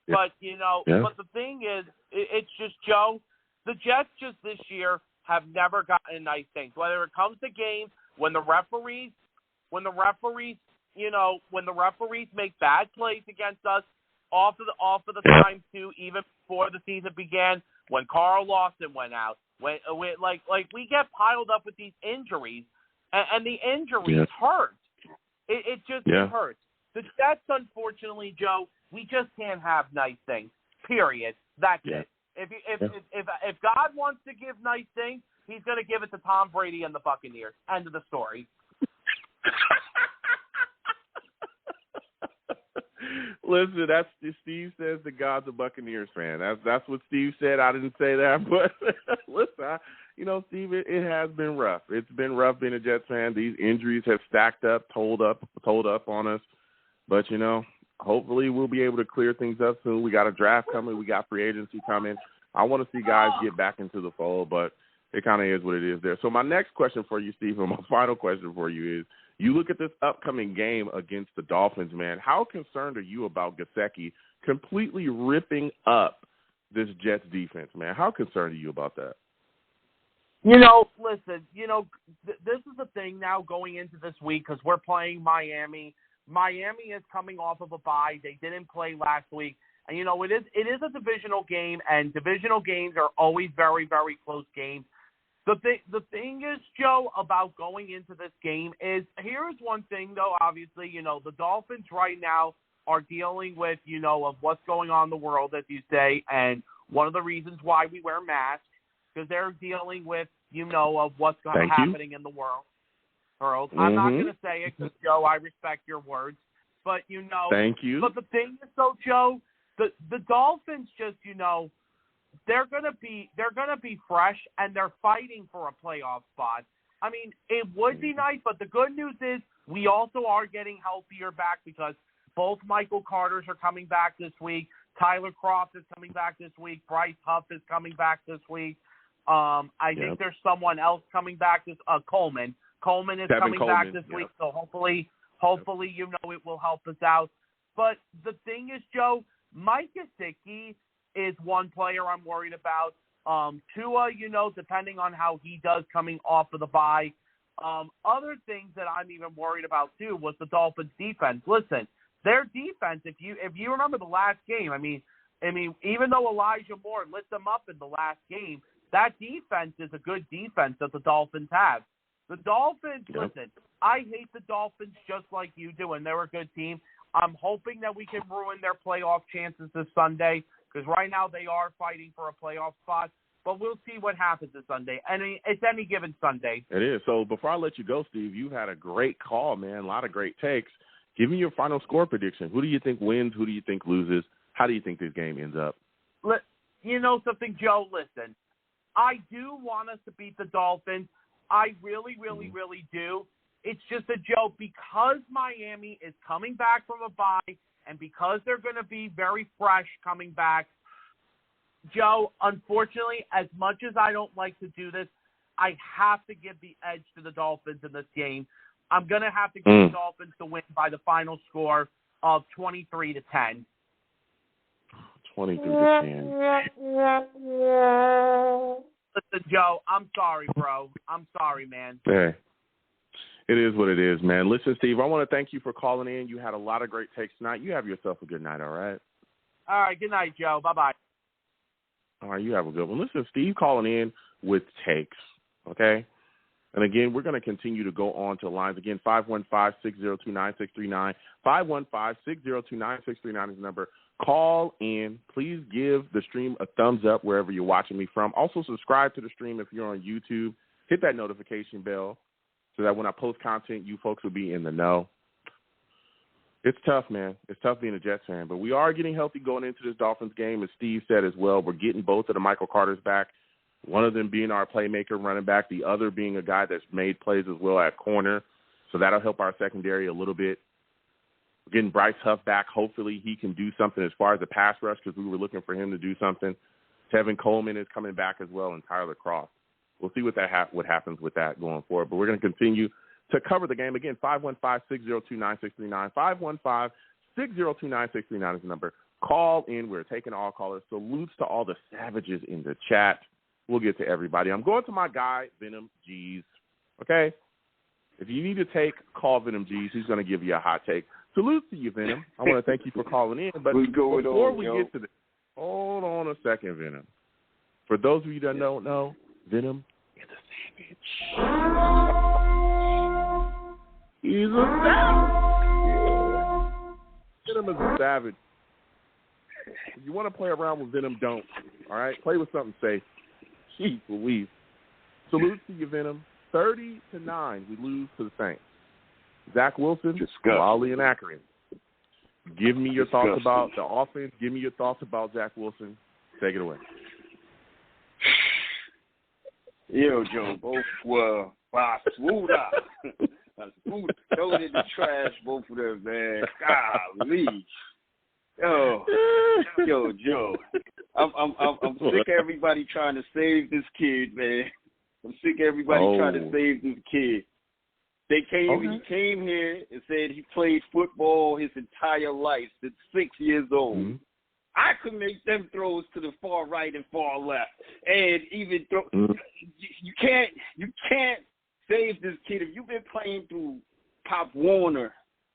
Yeah. But but the thing is, it's just, Joe, the Jets just this year have never gotten nice things. Whether it comes to games, when the referees make bad plays against us, off of the time too, even before the season began, when Carl Lawson went out, when we get piled up with these injuries, and the injuries hurt. It just hurts. The Jets, unfortunately, Joe, we just can't have nice things. Period. That's it. If God wants to give nice things, He's going to give it to Tom Brady and the Buccaneers. End of the story. Listen, that's Steve says the God's a Buccaneers fan. That's what Steve said. I didn't say that, but listen, Steve, it has been rough. It's been rough being a Jets fan. These injuries have stacked up, told up on us. But hopefully we'll be able to clear things up soon. We got a draft coming. We got free agency coming. I want to see guys get back into the fold, but it kind of is what it is there. So my next question for you, Steve, and my final question for you is, you look at this upcoming game against the Dolphins, man. How concerned are you about Gesicki completely ripping up this Jets defense, man? How concerned are you about that? Listen, this is the thing now going into this week because we're playing Miami. Miami is coming off of a bye. They didn't play last week. And, it is a divisional game, and divisional games are always very, very close games. The thing is, Joe, about going into this game is, here's one thing, though, obviously, the Dolphins right now are dealing with, of what's going on in the world, as you say, and one of the reasons why we wear masks, because they're dealing with, of what's happening in the world. I'm not going to say it because, Joe, I respect your words, but, Thank you. But the thing is, though, Joe, the Dolphins just, they're gonna be fresh, and they're fighting for a playoff spot. I mean, it would be nice, but the good news is we also are getting healthier back because both Michael Carters are coming back this week. Tyler Croft is coming back this week. Bryce Huff is coming back this week. I think there's someone else coming back. Coleman. Coleman is coming back this week, so hopefully it will help us out. But the thing is, Joe, Mike Gesicki is one player I'm worried about. Tua, depending on how he does coming off of the bye. Other things that I'm even worried about too was the Dolphins defense. Listen, their defense, if you remember the last game, I mean, even though Elijah Moore lit them up in the last game, that defense is a good defense that the Dolphins have. The Dolphins, listen, I hate the Dolphins just like you do, and they're a good team. I'm hoping that we can ruin their playoff chances this Sunday, because right now they are fighting for a playoff spot. But we'll see what happens this Sunday. And it's any given Sunday. It is. So before I let you go, Steve, you had a great call, man, a lot of great takes. Give me your final score prediction. Who do you think wins? Who do you think loses? How do you think this game ends up? Something, Joe, listen. I do want us to beat the Dolphins. I really, really, really do. It's just a joke because Miami is coming back from a bye and because they're going to be very fresh coming back. Joe, unfortunately, as much as I don't like to do this, I have to give the edge to the Dolphins in this game. I'm going to have to give the Dolphins to win by the final score of 23-10. 23-10. Listen, Joe, I'm sorry, bro. I'm sorry, man. Hey, it is what it is, man. Listen, Steve, I want to thank you for calling in. You had a lot of great takes tonight. You have yourself a good night, all right? All right, good night, Joe. Bye-bye. All right, you have a good one. Listen, Steve calling in with takes, okay? And, again, we're going to continue to go on to lines. Again, 515-602-9639. 515-602-9639 is the number. Call in. Please give the stream a thumbs up wherever you're watching me from. Also, subscribe to the stream if you're on YouTube. Hit that notification bell so that when I post content, you folks will be in the know. It's tough, man. It's tough being a Jets fan, but we are getting healthy going into this Dolphins game, as Steve said as well. We're getting both of the Michael Carters back, one of them being our playmaker running back, the other being a guy that's made plays as well at corner. So that'll help our secondary a little bit. We're getting Bryce Huff back. Hopefully he can do something as far as the pass rush because we were looking for him to do something. Tevin Coleman is coming back as well, and Tyler Cross. We'll see what happens with that going forward. But we're going to continue to cover the game. Again, 515-602-9639. 515-602-9639 is the number. Call in. We're taking all callers. Salutes to all the savages in the chat. We'll get to everybody. I'm going to my guy, Venom G's. Okay? If you need to call Venom G's. He's going to give you a hot take. Salute to you, Venom. I want to thank you for calling in. But before we get to this, hold on a second, Venom. For those of you that don't know, Venom is a savage. He's a savage. Venom is a savage. If you want to play around with Venom, don't. All right? Play with something safe. Jeez Louise. Salute to you, Venom. 30-9, we lose to the Saints. Zach Wilson, Wally and Akron. Give me your thoughts about the offense. Give me your thoughts about Zach Wilson. Take it away. Yo, Joe, both were swooped out. Throw it in the trash, both of them, man. Golly. Yo, Joe. I'm sick of everybody trying to save this kid, man. I'm sick of everybody trying to save this kid. He came here and said he played football his entire life since 6 years old. Mm-hmm. I could make them throws to the far right and far left, and even throw. Mm-hmm. You can't save this kid if you've been playing through Pop Warner,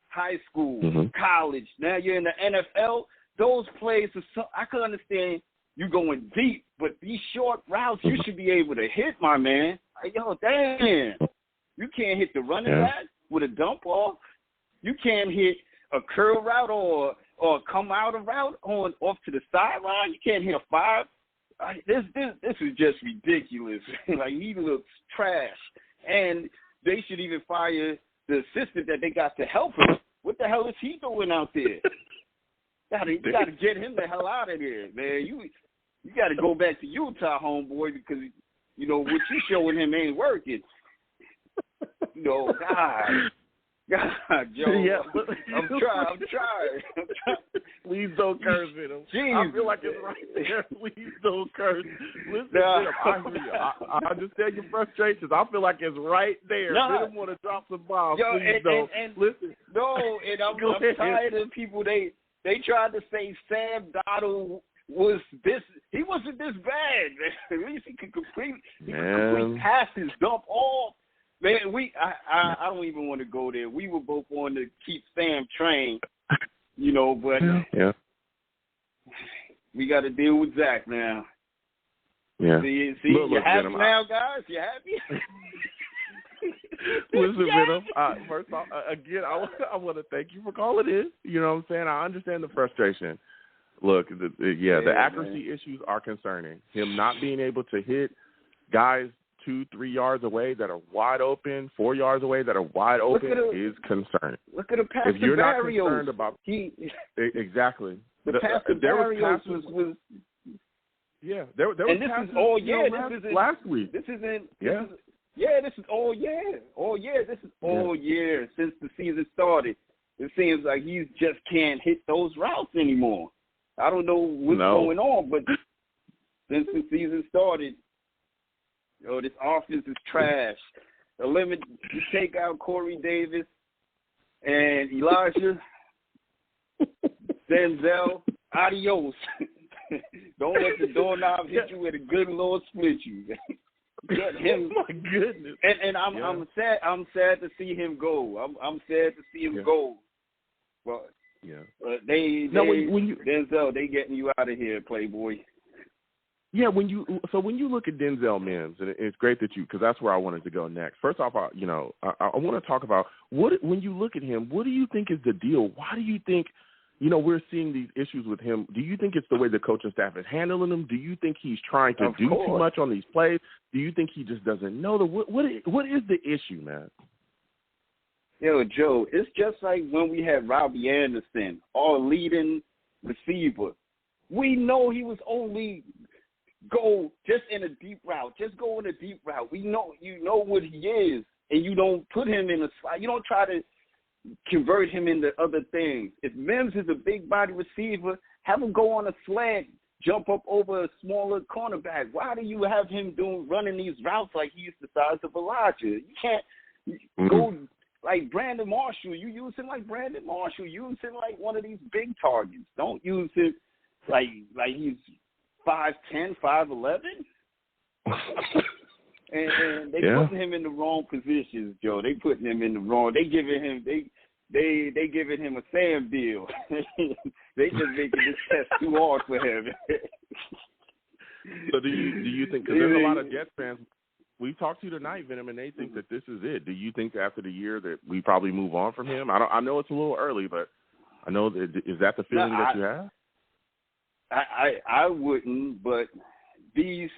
high school, college. Now you're in the NFL. Those plays are so. I can understand you going deep, but these short routes you should be able to hit, my man. Like, yo, damn. You can't hit the running back with a dump off. You can't hit a curl route or come out of route off to the sideline. You can't hit a 5. This is just ridiculous. Like, he looks trash. And they should even fire the assistant that they got to help him. What the hell is he doing out there? You got to get him the hell out of there, man. You got to go back to Utah, homeboy, because, you know, what you showing him ain't working. No, God, Joe. Yeah, I'm trying. Please don't curse him. I feel like it's right there. Please don't curse. Listen, I hear you. I understand your frustrations. I feel like it's right there. They don't want to drop some bombs. Yo, please don't. Listen. No, and I'm tired of people. They tried to say Sam Darnold was this. He wasn't this bad, man. At least he could complete passes, dump off. Man, I don't even want to go there. We were both on the keep Sam train, you know, but we got to deal with Zack now. Yeah. See, you happy now, guys? You happy? Listen, Venom, first off, again, I want to thank you for calling in. You know what I'm saying? I understand the frustration. Look, the accuracy issues are concerning. Him not being able to hit guys 2-3 yards away that are wide open, 4 yards away that are wide open is concerning. Look at the pass if you're to not Barrios. concerned about exactly the pass to Barrios was there was and this passes, is all year. This isn't last week. This isn't this is all year. This is all year since the season started. It seems like he just can't hit those routes anymore. I don't know what's going on, but since the season started, Yo, this offense is trash. You take out Corey Davis and Elijah, Denzel, adios. Don't let the doorknob hit you with a good Lord split you. Get him. Oh my goodness. And I'm sad. I'm sad to see him go. I'm sad to see him go. But Denzel, they getting you out of here, Playboy. Yeah, when you look at Denzel Mims, and it's great that because that's where I wanted to go next. First off, I want to talk about when you look at him, what do you think is the deal? Why do you think, we're seeing these issues with him? Do you think it's the way the coaching staff is handling him? Do you think he's trying to do too much on these plays? Do you think he just doesn't know what is the issue, man? Yo, Joe, it's just like when we had Robbie Anderson, our leading receiver. We know he was only go just in a deep route. Just go in a deep route. You know what he is, and you don't put him in a slot. You don't try to convert him into other things. If Mims is a big body receiver, have him go on a slant, jump up over a smaller cornerback. Why do you have him running these routes like he's the size of Elijah? You can't go like Brandon Marshall. You use him like Brandon Marshall. Use him like one of these big targets. Don't use him like he's 5'10", 5'11". and they putting him in the wrong positions, Joe. They putting him in the wrong. They giving him a Sam deal. They just making this test too hard for him. So do you think? Because there's a lot of Jets fans. We've talked to you tonight, Venom, and they think that this is it. Do you think after the year that we probably move on from him? I know it's a little early, but I know is that the feeling that you have? I wouldn't, but these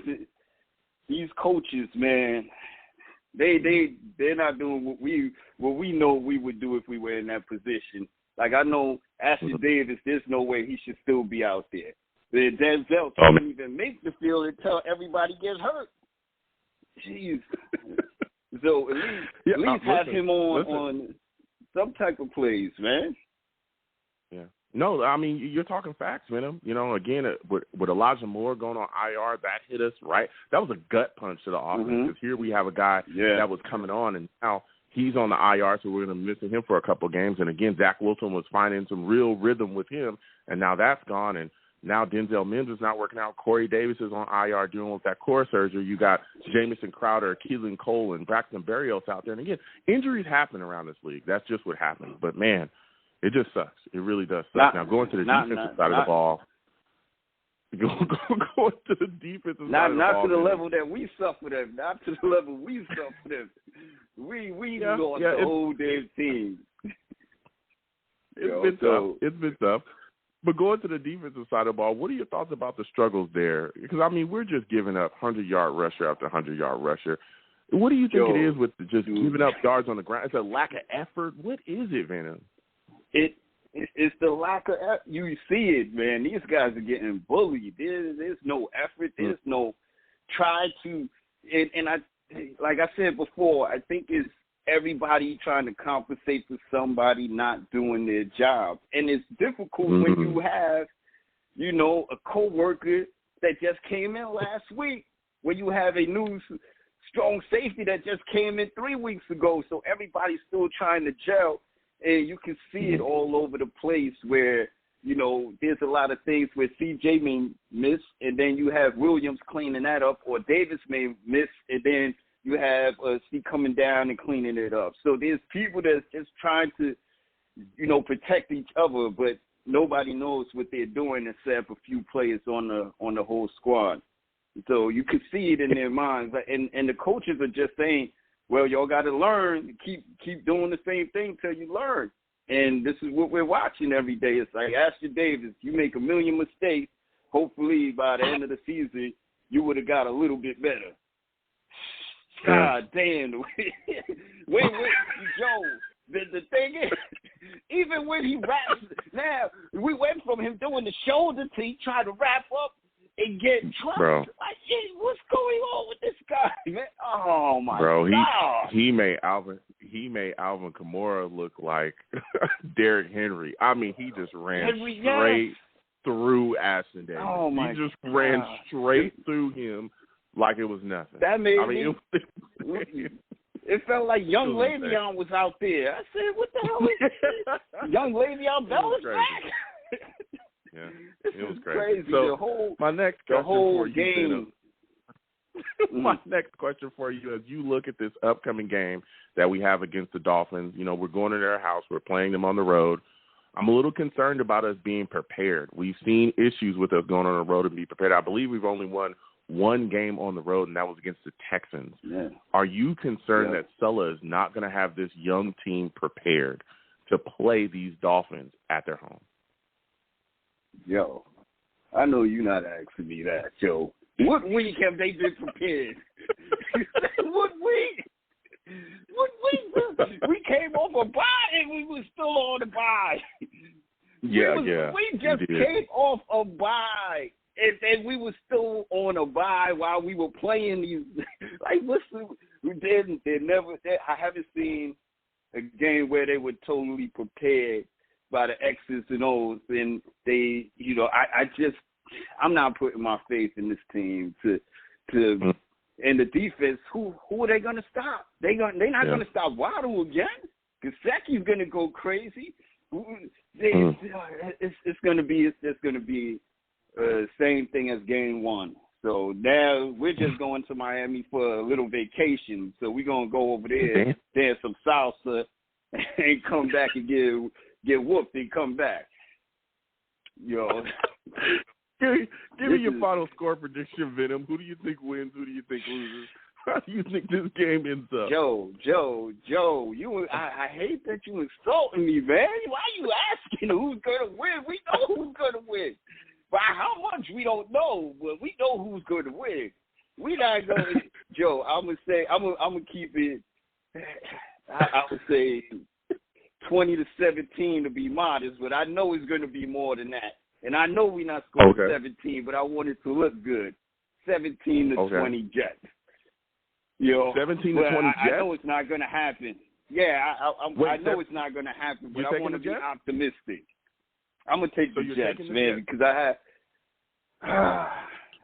coaches, man, they're not doing what we know we would do if we were in that position. Like I know Ashton Davis, there's no way he should still be out there. Denzel can't even make the field until everybody gets hurt. Jeez. So at least have him on some type of plays, man. Yeah. No, I mean, you're talking facts, Venom. Again, with Elijah Moore going on IR, that hit us, right? That was a gut punch to the offense. Because here we have a guy that was coming on, and now he's on the IR, so we're going to miss him for a couple of games. And, again, Zach Wilson was finding some real rhythm with him, and now that's gone. And now Denzel Mims is not working out. Corey Davis is on IR dealing with that core surgery. You got Jamison Crowder, Keelan Cole, and Braxton Berrios out there. And, again, injuries happen around this league. That's just what happens. But, man, it just sucks. It really does suck. Now, going to the defensive side of the ball. Going to the defensive side of the ball. Not to the level that we suffer them. Not to the level we suffer them. We lost the whole damn team. It's been tough. But going to the defensive side of the ball, what are your thoughts about the struggles there? Because, I mean, we're just giving up 100-yard rusher after 100-yard rusher. What do you think it is with just giving up yards on the ground? It's a lack of effort. What is it, Venom? It's the lack of effort. You see it, man. These guys are getting bullied. There's no effort. There's no try to. And I, like I said before, I think it's everybody trying to compensate for somebody not doing their job. And it's difficult when you have, a coworker that just came in last week, when you have a new strong safety that just came in 3 weeks ago. So everybody's still trying to gel. And you can see it all over the place where, there's a lot of things where CJ may miss, and then you have Williams cleaning that up, or Davis may miss, and then you have C coming down and cleaning it up. So there's people that's just trying to, protect each other, but nobody knows what they're doing except a few players on the whole squad. So you can see it in their minds. And the coaches are just saying, well, y'all got to learn. Keep doing the same thing till you learn. And this is what we're watching every day. It's like Ashton Davis, you make a million mistakes. Hopefully by the end of the season, you would have got a little bit better. God damn. Wait, Joe, the thing is, even when he raps, now, we went from him doing the shoulder to he trying to wrap up and get drunk. Bro. Like, what's going on with this guy, man? Oh my God. He made Alvin Kamara look like Derrick Henry. I mean, he just ran straight through Ashton Davis. Oh my He just ran straight through him like it was nothing. That made me. It felt like young Le'Veon was out there. I said, "What the hell is this? Young Le'Veon Bell is back." Yeah, this it was is crazy. So my next the whole game. My next question for you, as you look at this upcoming game that we have against the Dolphins, we're going to their house. We're playing them on the road. I'm a little concerned about us being prepared. We've seen issues with us going on the road and be prepared. I believe we've only won one game on the road, and that was against the Texans. Yeah. Are you concerned that Sulla is not going to have this young team prepared to play these Dolphins at their home? Yo, I know you're not asking me that, Joe. What week have they been prepared? What week? We came off a bye and we were still on the bye. We just came off a bye and we were still on a bye while we were playing these. Like, listen, I haven't seen a game where they were totally prepared by the X's and O's, and they, I'm not putting my faith in this team to and the defense. Who are they going to stop? They're not going to stop Waddle again. Gesicki's going to go crazy. It's going to be same thing as game one. So now we're just going to Miami for a little vacation. So we're going to go over there, dance some salsa, and come back and get whooped and come back. Yo. Give me your final score prediction, Venom. Who do you think wins? Who do you think loses? How do you think this game ends up? Joe, I hate that you insulting me, man. Why are you asking who's going to win? We know who's going to win. By how much, we don't know, but we know who's going to win. We're not going to – Joe, I'm going to say – I'm going to keep it I would say 20-17 to be modest, but I know it's going to be more than that. And I know we're not scoring 17, but I want it to look good. 17-20 Jets. 17-20 Jets? I know it's not going to happen. Yeah, I know it's not going to happen, but I want to be optimistic. I'm going to take the Jets, man, because I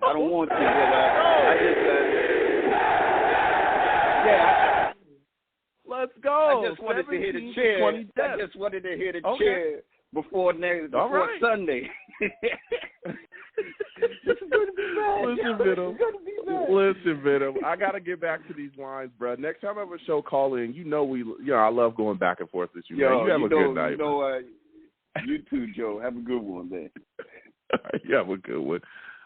don't want to, but I just let's go. I just wanted to hear the chair. I just wanted to hear the chair before Sunday. This is going to be bad. Listen, Venom. I got to get back to these lines, bro. Next time I have a show call in, I love going back and forth with you. Man. You have a good night. You too, Joe. Have a good one, man. You have a good one.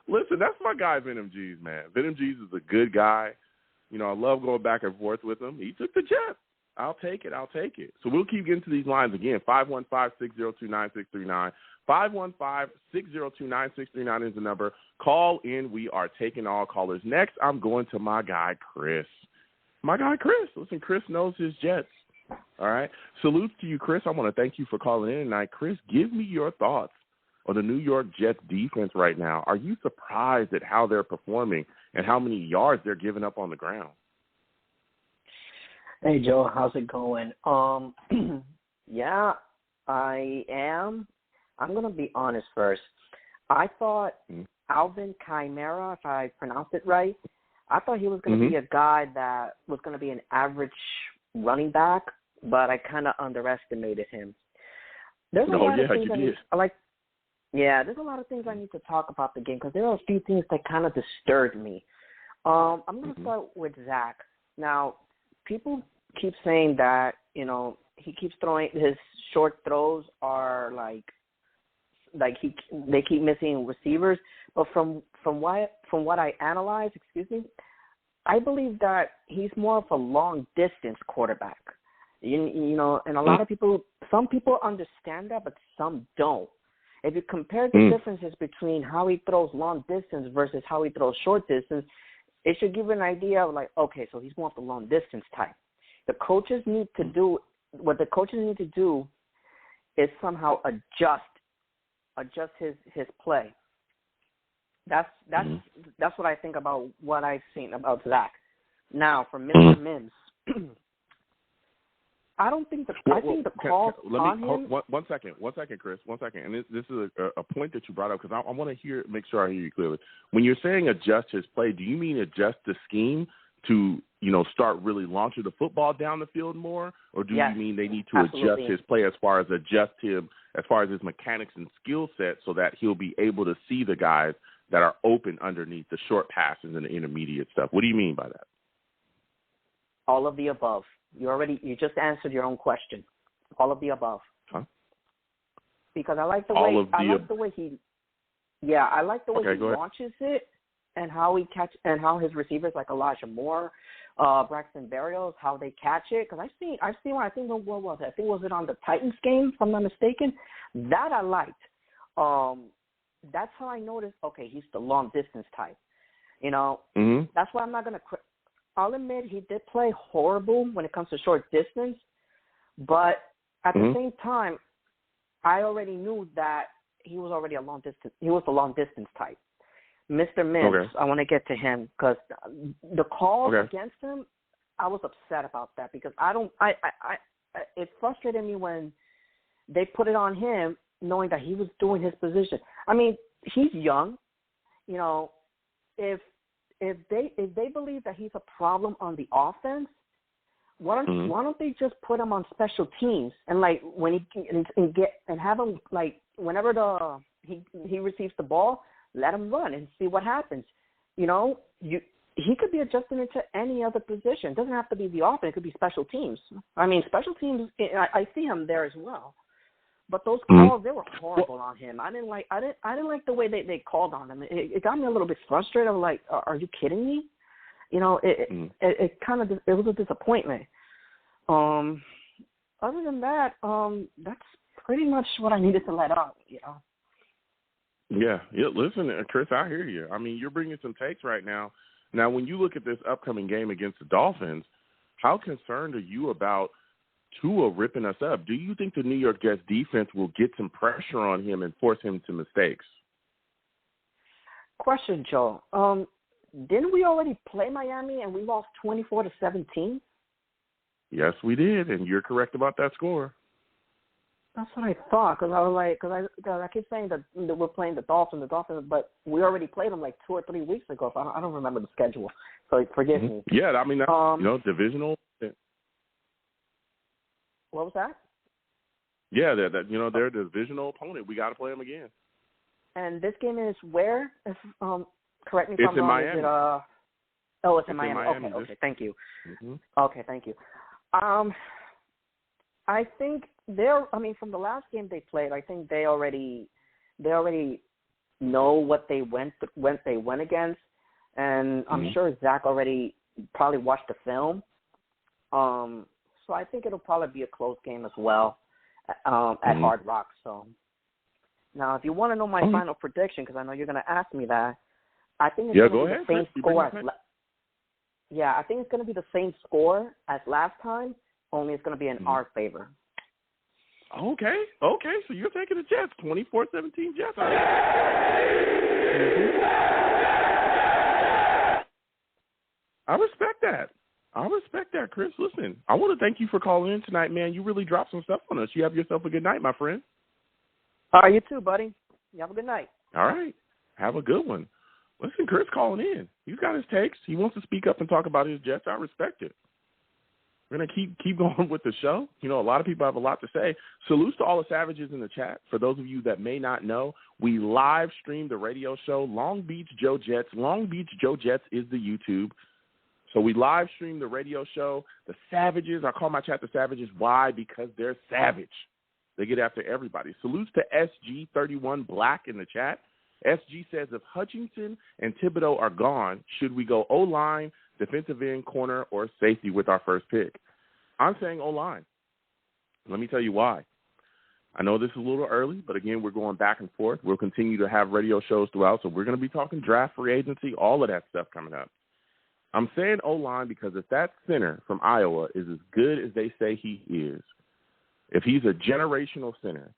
Listen, that's my guy, Venom G's, man. Venom G's is a good guy. I love going back and forth with him. He took the Jets. I'll take it. So we'll keep getting to these lines again. 515-602-9639. 515-602-9639 is the number. Call in. We are taking all callers. Next, I'm going to my guy, Chris. Listen, Chris knows his Jets. All right. Salute to you, Chris. I want to thank you for calling in tonight. Chris, give me your thoughts on the New York Jets defense right now. Are you surprised at how they're performing and how many yards they're giving up on the ground? Hey, Joe, how's it going? Yeah, I am. I'm going to be honest first. I thought Alvin Kamara, if I pronounced it right, I thought he was going to be a guy that was going to be an average running back, but I kind of underestimated him. There's a lot of things there's a lot of things I need to talk about the game because there are a few things that kind of disturbed me. I'm going to start with Zack. Now, people keep saying that, he keeps throwing his short throws are they keep missing receivers. But from what I analyzed, I believe that he's more of a long distance quarterback. And a lot of people, some people understand that, but some don't. If you compare the differences between how he throws long distance versus how he throws short distance, it should give you an idea of okay, so he's more of the long distance type. The coaches need to do is somehow adjust his play. That's what I think about what I've seen about Zack. Now, for Mr. Mims, I don't think I think the calls on him. One second, Chris. And this is a point that you brought up because I want to make sure I hear you clearly. When you're saying adjust his play, do you mean adjust the scheme to start really launching the football down the field more, or do you mean they need to adjust his play as far as his mechanics and skill set so that he'll be able to see the guys that are open underneath the short passes and the intermediate stuff? What do you mean by that? All of the above. You just answered your own question. All of the above. Huh? Because I like the way he launches it and how his receivers like Elijah Moore, Braxton Berrios, how they catch it. Because I've seen one. I think what was it? I think was it on the Titans game, if I'm not mistaken. That I liked. That's how I noticed. Okay, he's the long distance type. That's why I'm not gonna. I'll admit he did play horrible when it comes to short distance, but at the same time, I already knew that he was already a long distance. He was the long distance type. Mr. Mims, I want to get to him because the calls against him, I was upset about that because it frustrated me when they put it on him, knowing that he was doing his position. I mean, he's young, If they believe that he's a problem on the offense, why don't they just put him on special teams and like when and have him like whenever he receives the ball, let him run and see what happens. He could be adjusted into any other position. It doesn't have to be the offense. It could be special teams. I mean, special teams. I see him there as well. But those calls, they were horrible on him. I didn't like the way they called on him. It got me a little bit frustrated. I'm like, are you kidding me? It was a disappointment. Other than that, that's pretty much what I needed to let out. Yeah. Listen, Chris, I hear you. I mean, you're bringing some takes right now. Now, when you look at this upcoming game against the Dolphins, how concerned are you about Tua ripping us up? Do you think the New York Jets defense will get some pressure on him and force him to mistakes? Question, Joe. Didn't we already play Miami and we lost 24-17? Yes, we did, and you're correct about that score. That's what I thought, because I was like, I keep saying that we're playing the Dolphins, but we already played them like 2 or 3 weeks ago. So I don't remember the schedule, so forgive me. Yeah, I mean, divisional. What was that? Yeah, they're a divisional opponent. We got to play them again. And this game is where? Correct me if I'm wrong. Miami. It's in Miami. Okay, thank you. Mm-hmm. Okay, thank you. I think from the last game they played, I think they already know what they went against, and I'm sure Zack already probably watched the film. So I think it'll probably be a close game as well at Hard Rock. So now, if you want to know my final prediction, because I know you're going to ask me that, I think it's going to be the same score. I think it's going to be the same score as last time, only it's going to be in our favor. Okay. So you're taking the Jets, 24-17 Jets. I respect that. Chris. Listen, I want to thank you for calling in tonight, man. You really dropped some stuff on us. You have yourself a good night, my friend. All right, you too, buddy. You have a good night. All right. Have a good one. Listen, Chris calling in. He's got his takes. He wants to speak up and talk about his Jets. I respect it. We're going to keep going with the show. A lot of people have a lot to say. Salutes to all the savages in the chat. For those of you that may not know, we live stream the radio show, Long Beach Joe Jets. Long Beach Joe Jets is the YouTube. So we live stream the radio show. The Savages, I call my chat the Savages. Why? Because they're savage. They get after everybody. Salutes to SG31 Black in the chat. SG says, if Hutchinson and Thibodeau are gone, should we go O-line, defensive end, corner, or safety with our first pick? I'm saying O-line. Let me tell you why. I know this is a little early, but again, we're going back and forth. We'll continue to have radio shows throughout, so we're going to be talking draft, free agency, all of that stuff coming up. I'm saying O-line because if that center from Iowa is as good as they say he is, if he's a generational center,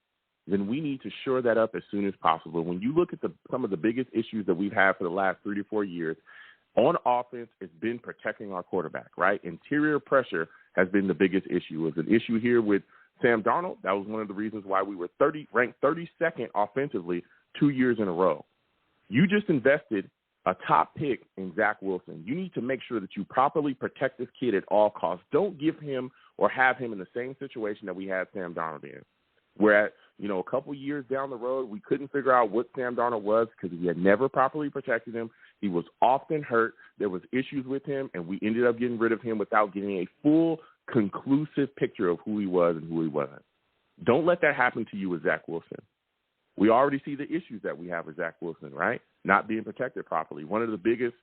then we need to shore that up as soon as possible. When you look at some of the biggest issues that we've had for the last 3 to 4 years, on offense, it's been protecting our quarterback, right? Interior pressure has been the biggest issue. It was an issue here with Sam Darnold. That was one of the reasons why we were ranked 32nd offensively 2 years in a row. You just invested a top pick in Zach Wilson. You need to make sure that you properly protect this kid at all costs. Don't give him or have him in the same situation that we had Sam Darnold in. We're at, a couple years down the road, we couldn't figure out what Sam Darnold was because we had never properly protected him. He was often hurt. There was issues with him, and we ended up getting rid of him without getting a full, conclusive picture of who he was and who he wasn't. Don't let that happen to you with Zach Wilson. We already see the issues that we have with Zach Wilson, right? Not being protected properly. One of the biggest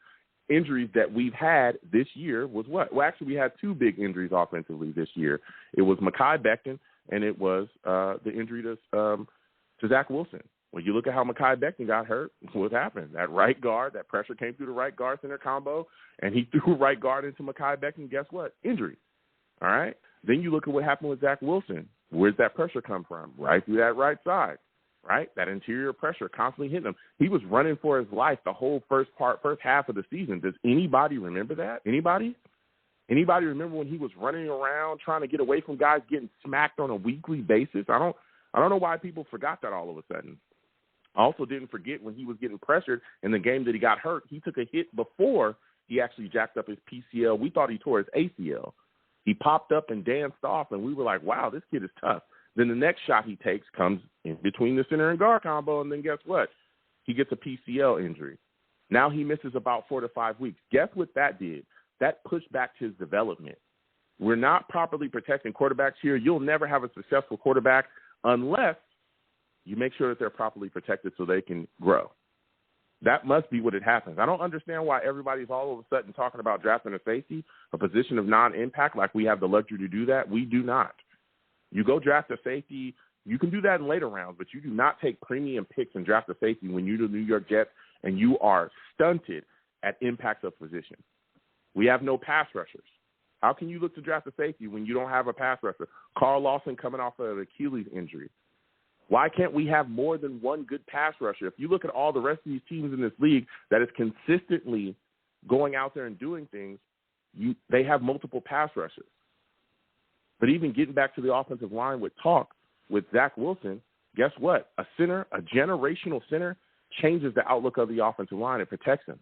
injuries that we've had this year was what? Well, actually, we had two big injuries offensively this year. It was Mekhi Becton, and it was the injury to Zach Wilson. When you look at how Mekhi Becton got hurt, what happened? That right guard, that pressure came through the right guard center combo, and he threw right guard into Mekhi Becton. Guess what? Injury. All right? Then you look at what happened with Zach Wilson. Where's that pressure come from? Right through that right side, right? That interior pressure constantly hitting him. He was running for his life the whole first half of the season. Does anybody remember that? Anybody? Anybody remember when he was running around trying to get away from guys getting smacked on a weekly basis? I don't know why people forgot that all of a sudden. I also didn't forget when he was getting pressured in the game that he got hurt. He took a hit before he actually jacked up his PCL. We thought he tore his ACL. He popped up and danced off, and we were like, wow, this kid is tough. Then the next shot he takes comes in between the center and guard combo, and then guess what? He gets a PCL injury. Now he misses about 4 to 5 weeks. Guess what that did? That pushed back his development. We're not properly protecting quarterbacks here. You'll never have a successful quarterback unless you make sure that they're properly protected so they can grow. That must be what it happens. I don't understand why everybody's all of a sudden talking about drafting a safety, a position of non-impact, like we have the luxury to do that. We do not. You go draft a safety, you can do that in later rounds, but you do not take premium picks and draft a safety when you're the New York Jets and you are stunted at impacts of position. We have no pass rushers. How can you look to draft a safety when you don't have a pass rusher? Carl Lawson coming off of an Achilles injury. Why can't we have more than one good pass rusher? If you look at all the rest of these teams in this league that is consistently going out there and doing things, they have multiple pass rushers. But even getting back to the offensive line with Zach Wilson, guess what? A generational center, changes the outlook of the offensive line. It protects him.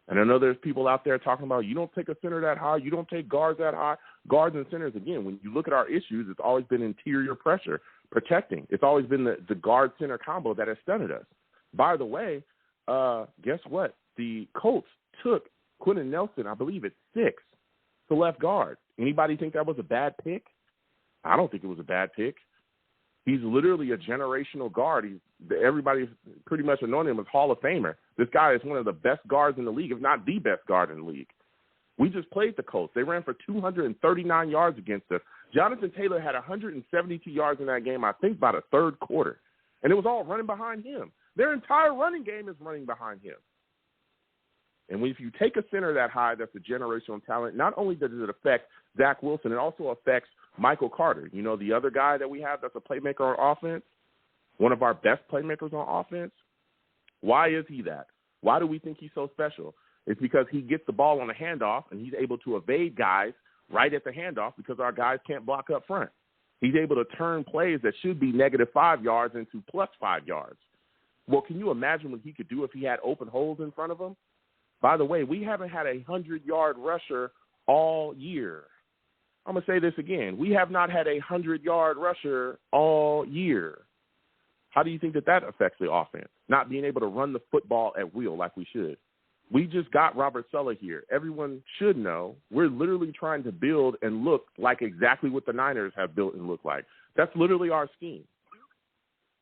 And I know there's people out there talking about you don't take a center that high, you don't take guards that high. Guards and centers, again, when you look at our issues, it's always been interior pressure, protecting. It's always been the guard-center combo that has stunted us. By the way, guess what? The Colts took Quentin Nelson, I believe, at 6 to left guard. Anybody think that was a bad pick? I don't think it was a bad pick. He's literally a generational guard. Everybody's pretty much anointed him as Hall of Famer. This guy is one of the best guards in the league, if not the best guard in the league. We just played the Colts. They ran for 239 yards against us. Jonathan Taylor had 172 yards in that game, I think, by the third quarter. And it was all running behind him. Their entire running game is running behind him. And if you take a center that high that's a generational talent, not only does it affect Zach Wilson, it also affects Michael Carter. You know, the other guy that we have that's a playmaker on offense, one of our best playmakers on offense. Why is he that? Why do we think he's so special? It's because he gets the ball on a handoff, and he's able to evade guys right at the handoff because our guys can't block up front. He's able to turn plays that should be -5 yards into +5 yards. Well, can you imagine what he could do if he had open holes in front of him? By the way, we haven't had a 100-yard rusher all year. I'm going to say this again. We have not had a 100-yard rusher all year. How do you think that affects the offense? Not being able to run the football at will like we should. We just got Robert Saleh here. Everyone should know we're literally trying to build and look like exactly what the Niners have built and look like. That's literally our scheme.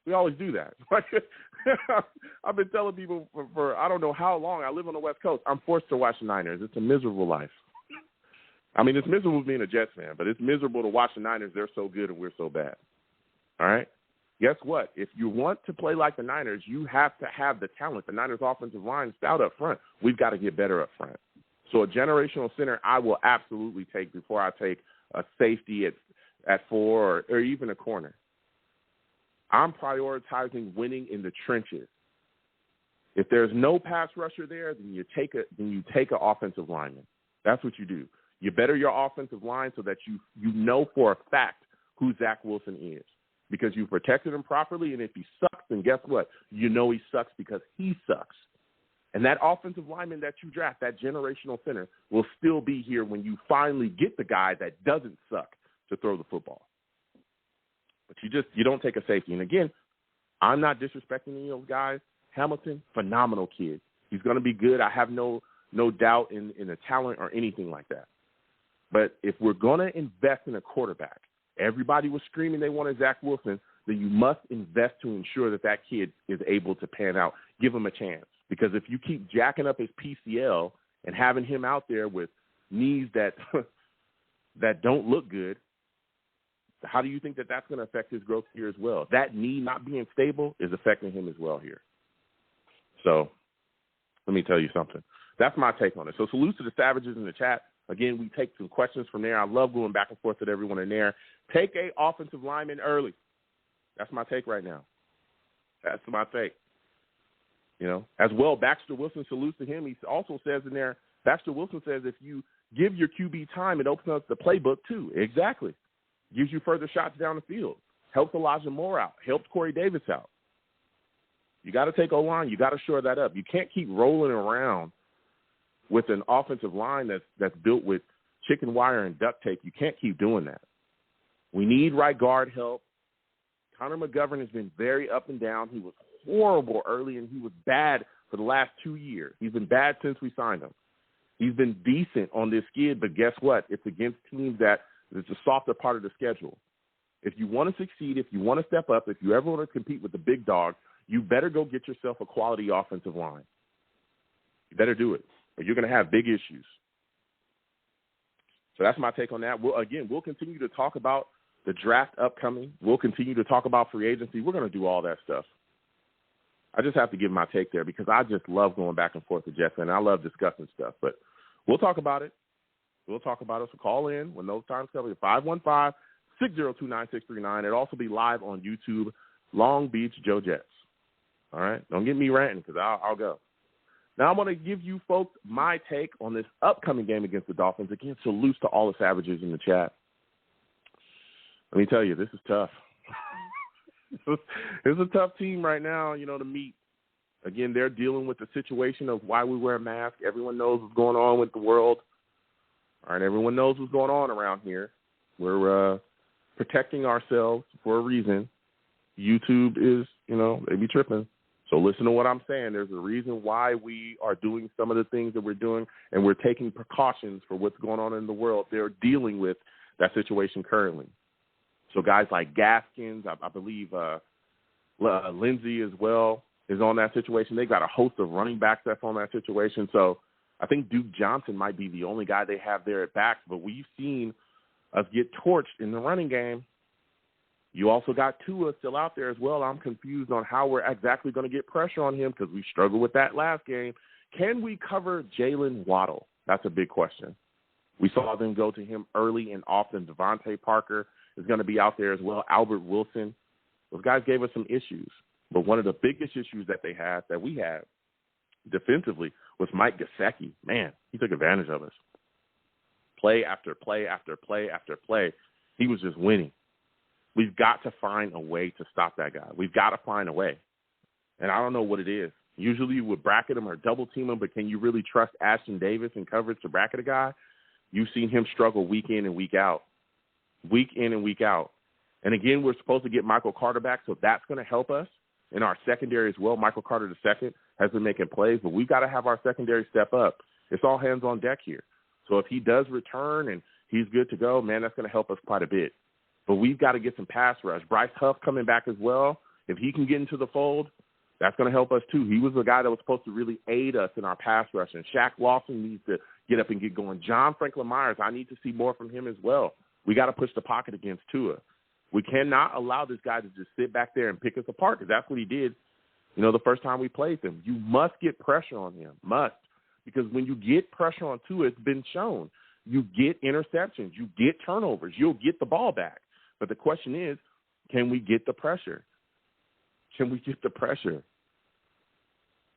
We always do that. I've been telling people for I don't know how long. I live on the West Coast. I'm forced to watch the Niners. It's a miserable life. I mean, it's miserable being a Jets fan, but it's miserable to watch the Niners. They're so good and we're so bad. All right? Guess what? If you want to play like the Niners, you have to have the talent. The Niners' offensive line is stout up front. We've got to get better up front. So a generational center I will absolutely take before I take a safety at 4 or even a corner. I'm prioritizing winning in the trenches. If there's no pass rusher there, then you take an offensive lineman. That's what you do. You better your offensive line so that you know for a fact who Zach Wilson is, because you protected him properly, and if he sucks, then guess what? You know he sucks because he sucks. And that offensive lineman that you draft, that generational center, will still be here when you finally get the guy that doesn't suck to throw the football. But you don't take a safety. And again, I'm not disrespecting any of those guys. Hamilton, phenomenal kid. He's going to be good. I have no doubt in the talent or anything like that. But if we're going to invest in a quarterback, everybody was screaming they wanted Zach Wilson, then you must invest to ensure that kid is able to pan out. Give him a chance. Because if you keep jacking up his PCL and having him out there with knees that that don't look good, how do you think that that's going to affect his growth here as well? That knee not being stable is affecting him as well here. So let me tell you something. That's my take on it. So salute to the Savages in the chat. Again, we take some questions from there. I love going back and forth with everyone in there. Take a offensive lineman early. That's my take right now. That's my take. You know, as well, Baxter Wilson salutes to him. He also says in there, Baxter Wilson says if you give your QB time, it opens up the playbook too. Exactly. Gives you further shots down the field. Helps Elijah Moore out. Helps Corey Davis out. You got to take O-line. You got to shore that up. You can't keep rolling around with an offensive line that's built with chicken wire and duct tape. You can't keep doing that. We need right guard help. Connor McGovern has been very up and down. He was horrible early, and he was bad for the last 2 years. He's been bad since we signed him. He's been decent on this skid, but guess what? It's against teams that it's a softer part of the schedule. If you want to succeed, if you want to step up, if you ever want to compete with the big dog, you better go get yourself a quality offensive line. You better do it, or you're going to have big issues. So that's my take on that. We'll continue to talk about the draft upcoming. We'll continue to talk about free agency. We're going to do all that stuff. I just have to give my take there because I just love going back and forth with Jeff, and I love discussing stuff. But we'll talk about it. We'll talk about it. So call in when those times come. 515-602-9639. It'll also be live on YouTube, Long Beach Joe Jets. All right? Don't get me ranting because I'll go. Now I'm going to give you folks my take on this upcoming game against the Dolphins. Again, salutes to all the Savages in the chat. Let me tell you, this is tough. It's a tough team right now, to meet. Again, they're dealing with the situation of why we wear masks. Everyone knows what's going on with the world. All right, everyone knows what's going on around here. We're protecting ourselves for a reason. YouTube is, they be tripping. So listen to what I'm saying. There's a reason why we are doing some of the things that we're doing, and we're taking precautions for what's going on in the world. They're dealing with that situation currently. So guys like Gaskins, I believe Lindsey as well is on that situation. They got a host of running backs that's on that situation. So I think Duke Johnson might be the only guy they have there at back. But we've seen us get torched in the running game. You also got Tua still out there as well. I'm confused on how we're exactly going to get pressure on him because we struggled with that last game. Can we cover Jalen Waddle? That's a big question. We saw them go to him early and often. Devontae Parker is going to be out there as well. Albert Wilson. Those guys gave us some issues. But one of the biggest issues that we had defensively was Mike Gesicki. Man, he took advantage of us. Play after play after play after play. He was just winning. We've got to find a way to stop that guy. We've got to find a way. And I don't know what it is. Usually you would bracket him or double team him, but can you really trust Ashton Davis in coverage to bracket a guy? You've seen him struggle week in and week out. Week in and week out. And again, we're supposed to get Michael Carter back, so that's going to help us in our secondary as well. Michael Carter II has been making plays, but we've got to have our secondary step up. It's all hands on deck here. So if he does return and he's good to go, man, that's going to help us quite a bit. But we've got to get some pass rush. Bryce Huff coming back as well. If he can get into the fold, that's going to help us too. He was the guy that was supposed to really aid us in our pass rush. And Shaq Lawson needs to get up and get going. John Franklin Myers, I need to see more from him as well. We got to push the pocket against Tua. We cannot allow this guy to just sit back there and pick us apart because that's what he did, the first time we played him. You must get pressure on him, must. Because when you get pressure on Tua, it's been shown. You get interceptions. You get turnovers. You'll get the ball back. But the question is, can we get the pressure? Can we get the pressure?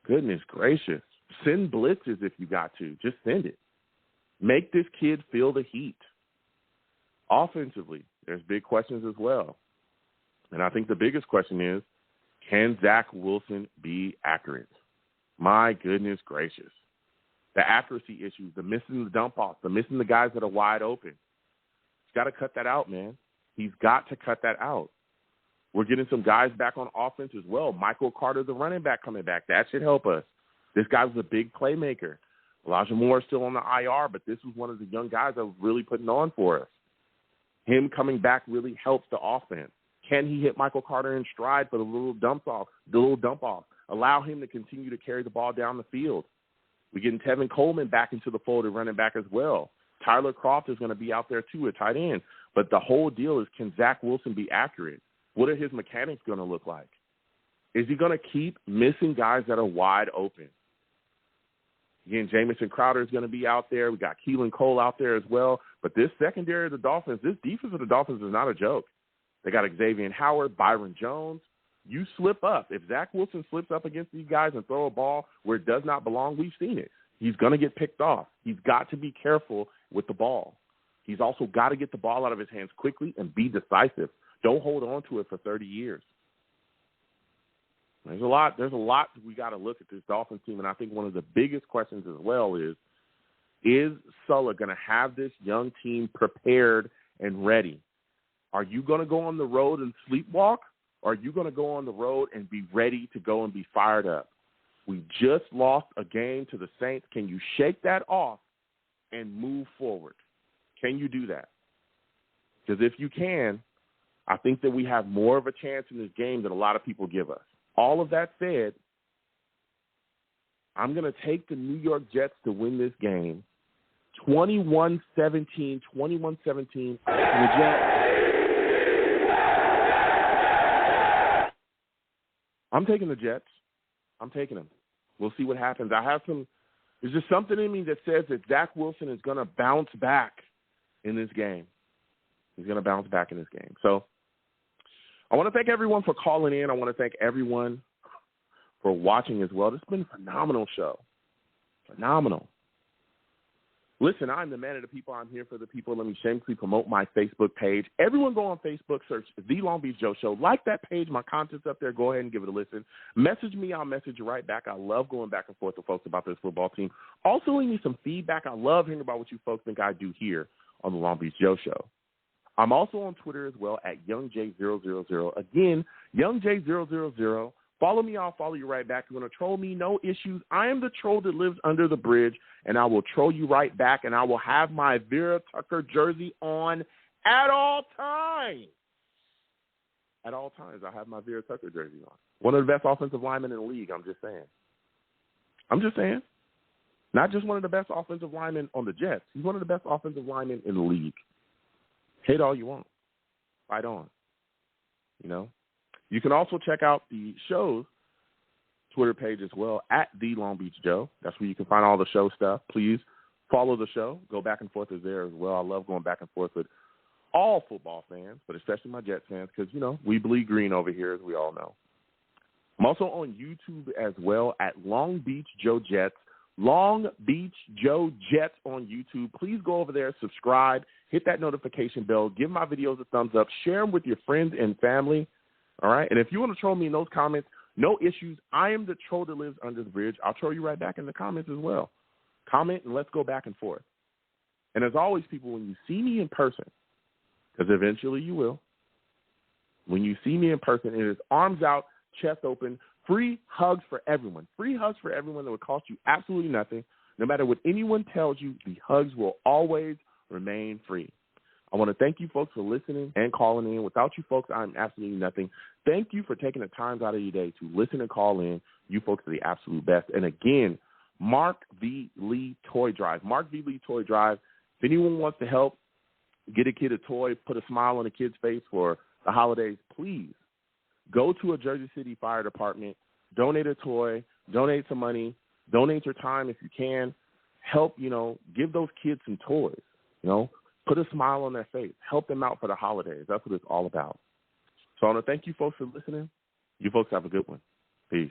Goodness gracious. Send blitzes if you got to. Just send it. Make this kid feel the heat. Offensively, there's big questions as well. And I think the biggest question is, can Zach Wilson be accurate? My goodness gracious. The accuracy issues, the missing the dump off, the missing the guys that are wide open. He's got to cut that out, man. He's got to cut that out. We're getting some guys back on offense as well. Michael Carter, the running back, coming back. That should help us. This guy was a big playmaker. Elijah Moore is still on the IR, but this was one of the young guys that was really putting on for us. Him coming back really helps the offense. Can he hit Michael Carter in stride for the little dump off? Allow him to continue to carry the ball down the field. We're getting Tevin Coleman back into the fold at running back as well. Tyler Kroft is going to be out there too at tight end. But the whole deal is, can Zach Wilson be accurate? What are his mechanics going to look like? Is he going to keep missing guys that are wide open? Again, Jamison Crowder is going to be out there. We got Keelan Cole out there as well. But this secondary of the Dolphins, this defense of the Dolphins is not a joke. They got Xavier Howard, Byron Jones. You slip up. If Zach Wilson slips up against these guys and throw a ball where it does not belong, we've seen it. He's going to get picked off. He's got to be careful with the ball. He's also got to get the ball out of his hands quickly and be decisive. Don't hold on to it for 30 years. There's a lot we got to look at this Dolphins team, and I think one of the biggest questions as well is Sulla going to have this young team prepared and ready? Are you going to go on the road and sleepwalk, or are you going to go on the road and be ready to go and be fired up? We just lost a game to the Saints. Can you shake that off and move forward? Can you do that? Because if you can, I think that we have more of a chance in this game than a lot of people give us. All of that said, I'm going to take the New York Jets to win this game 21-17, the Jets. I'm taking the Jets. I'm taking them. We'll see what happens. There's just something in me that says that Zach Wilson is going to bounce back in this game. He's going to bounce back in this game. So I want to thank everyone for calling in. I want to thank everyone for watching as well. This has been a phenomenal show. Phenomenal. Listen, I'm the man of the people. I'm here for the people. Let me shamelessly promote my Facebook page. Everyone go on Facebook, search The Long Beach Joe Show. Like that page. My content's up there. Go ahead and give it a listen. Message me. I'll message you right back. I love going back and forth with folks about this football team. Also, leave me some feedback. I love hearing about what you folks think I do here on The Long Beach Joe Show. I'm also on Twitter as well at YoungJ000. Again, YoungJ000. Follow me, I'll follow you right back. You're going to troll me, no issues. I am the troll that lives under the bridge, and I will troll you right back, and I will have my Vera Tucker jersey on at all times. At all times, I have my Vera Tucker jersey on. One of the best offensive linemen in the league, I'm just saying. Not just one of the best offensive linemen on the Jets. He's one of the best offensive linemen in the league. Hate all you want. Fight on. You know? You can also check out the show's Twitter page as well at The Long Beach Joe. That's where you can find all the show stuff. Please follow the show. Go back and forth there as well. I love going back and forth with all football fans, but especially my Jets fans because, you know, we bleed green over here, as we all know. I'm also on YouTube as well at Long Beach Joe Jets. Long Beach Joe Jets on YouTube. Please go over there, subscribe, hit that notification bell, give my videos a thumbs up, share them with your friends and family. All right? And if you want to troll me in those comments, no issues. I am the troll that lives under the bridge. I'll troll you right back in the comments as well. Comment and let's go back and forth. And as always, people, when you see me in person, because eventually you will, when you see me in person, it is arms out, chest open, free hugs for everyone. Free hugs for everyone that would cost you absolutely nothing. No matter what anyone tells you, the hugs will always remain free. I want to thank you folks for listening and calling in. Without you folks, I'm absolutely nothing. Thank you for taking the time out of your day to listen and call in. You folks are the absolute best. And again, Mark V. Lee Toy Drive. Mark V. Lee Toy Drive. If anyone wants to help get a kid a toy, put a smile on a kid's face for the holidays, please go to a Jersey City Fire Department, donate a toy, donate some money, donate your time if you can. Help, give those kids some toys, Put a smile on their face. Help them out for the holidays. That's what it's all about. So I want to thank you folks for listening. You folks have a good one. Peace.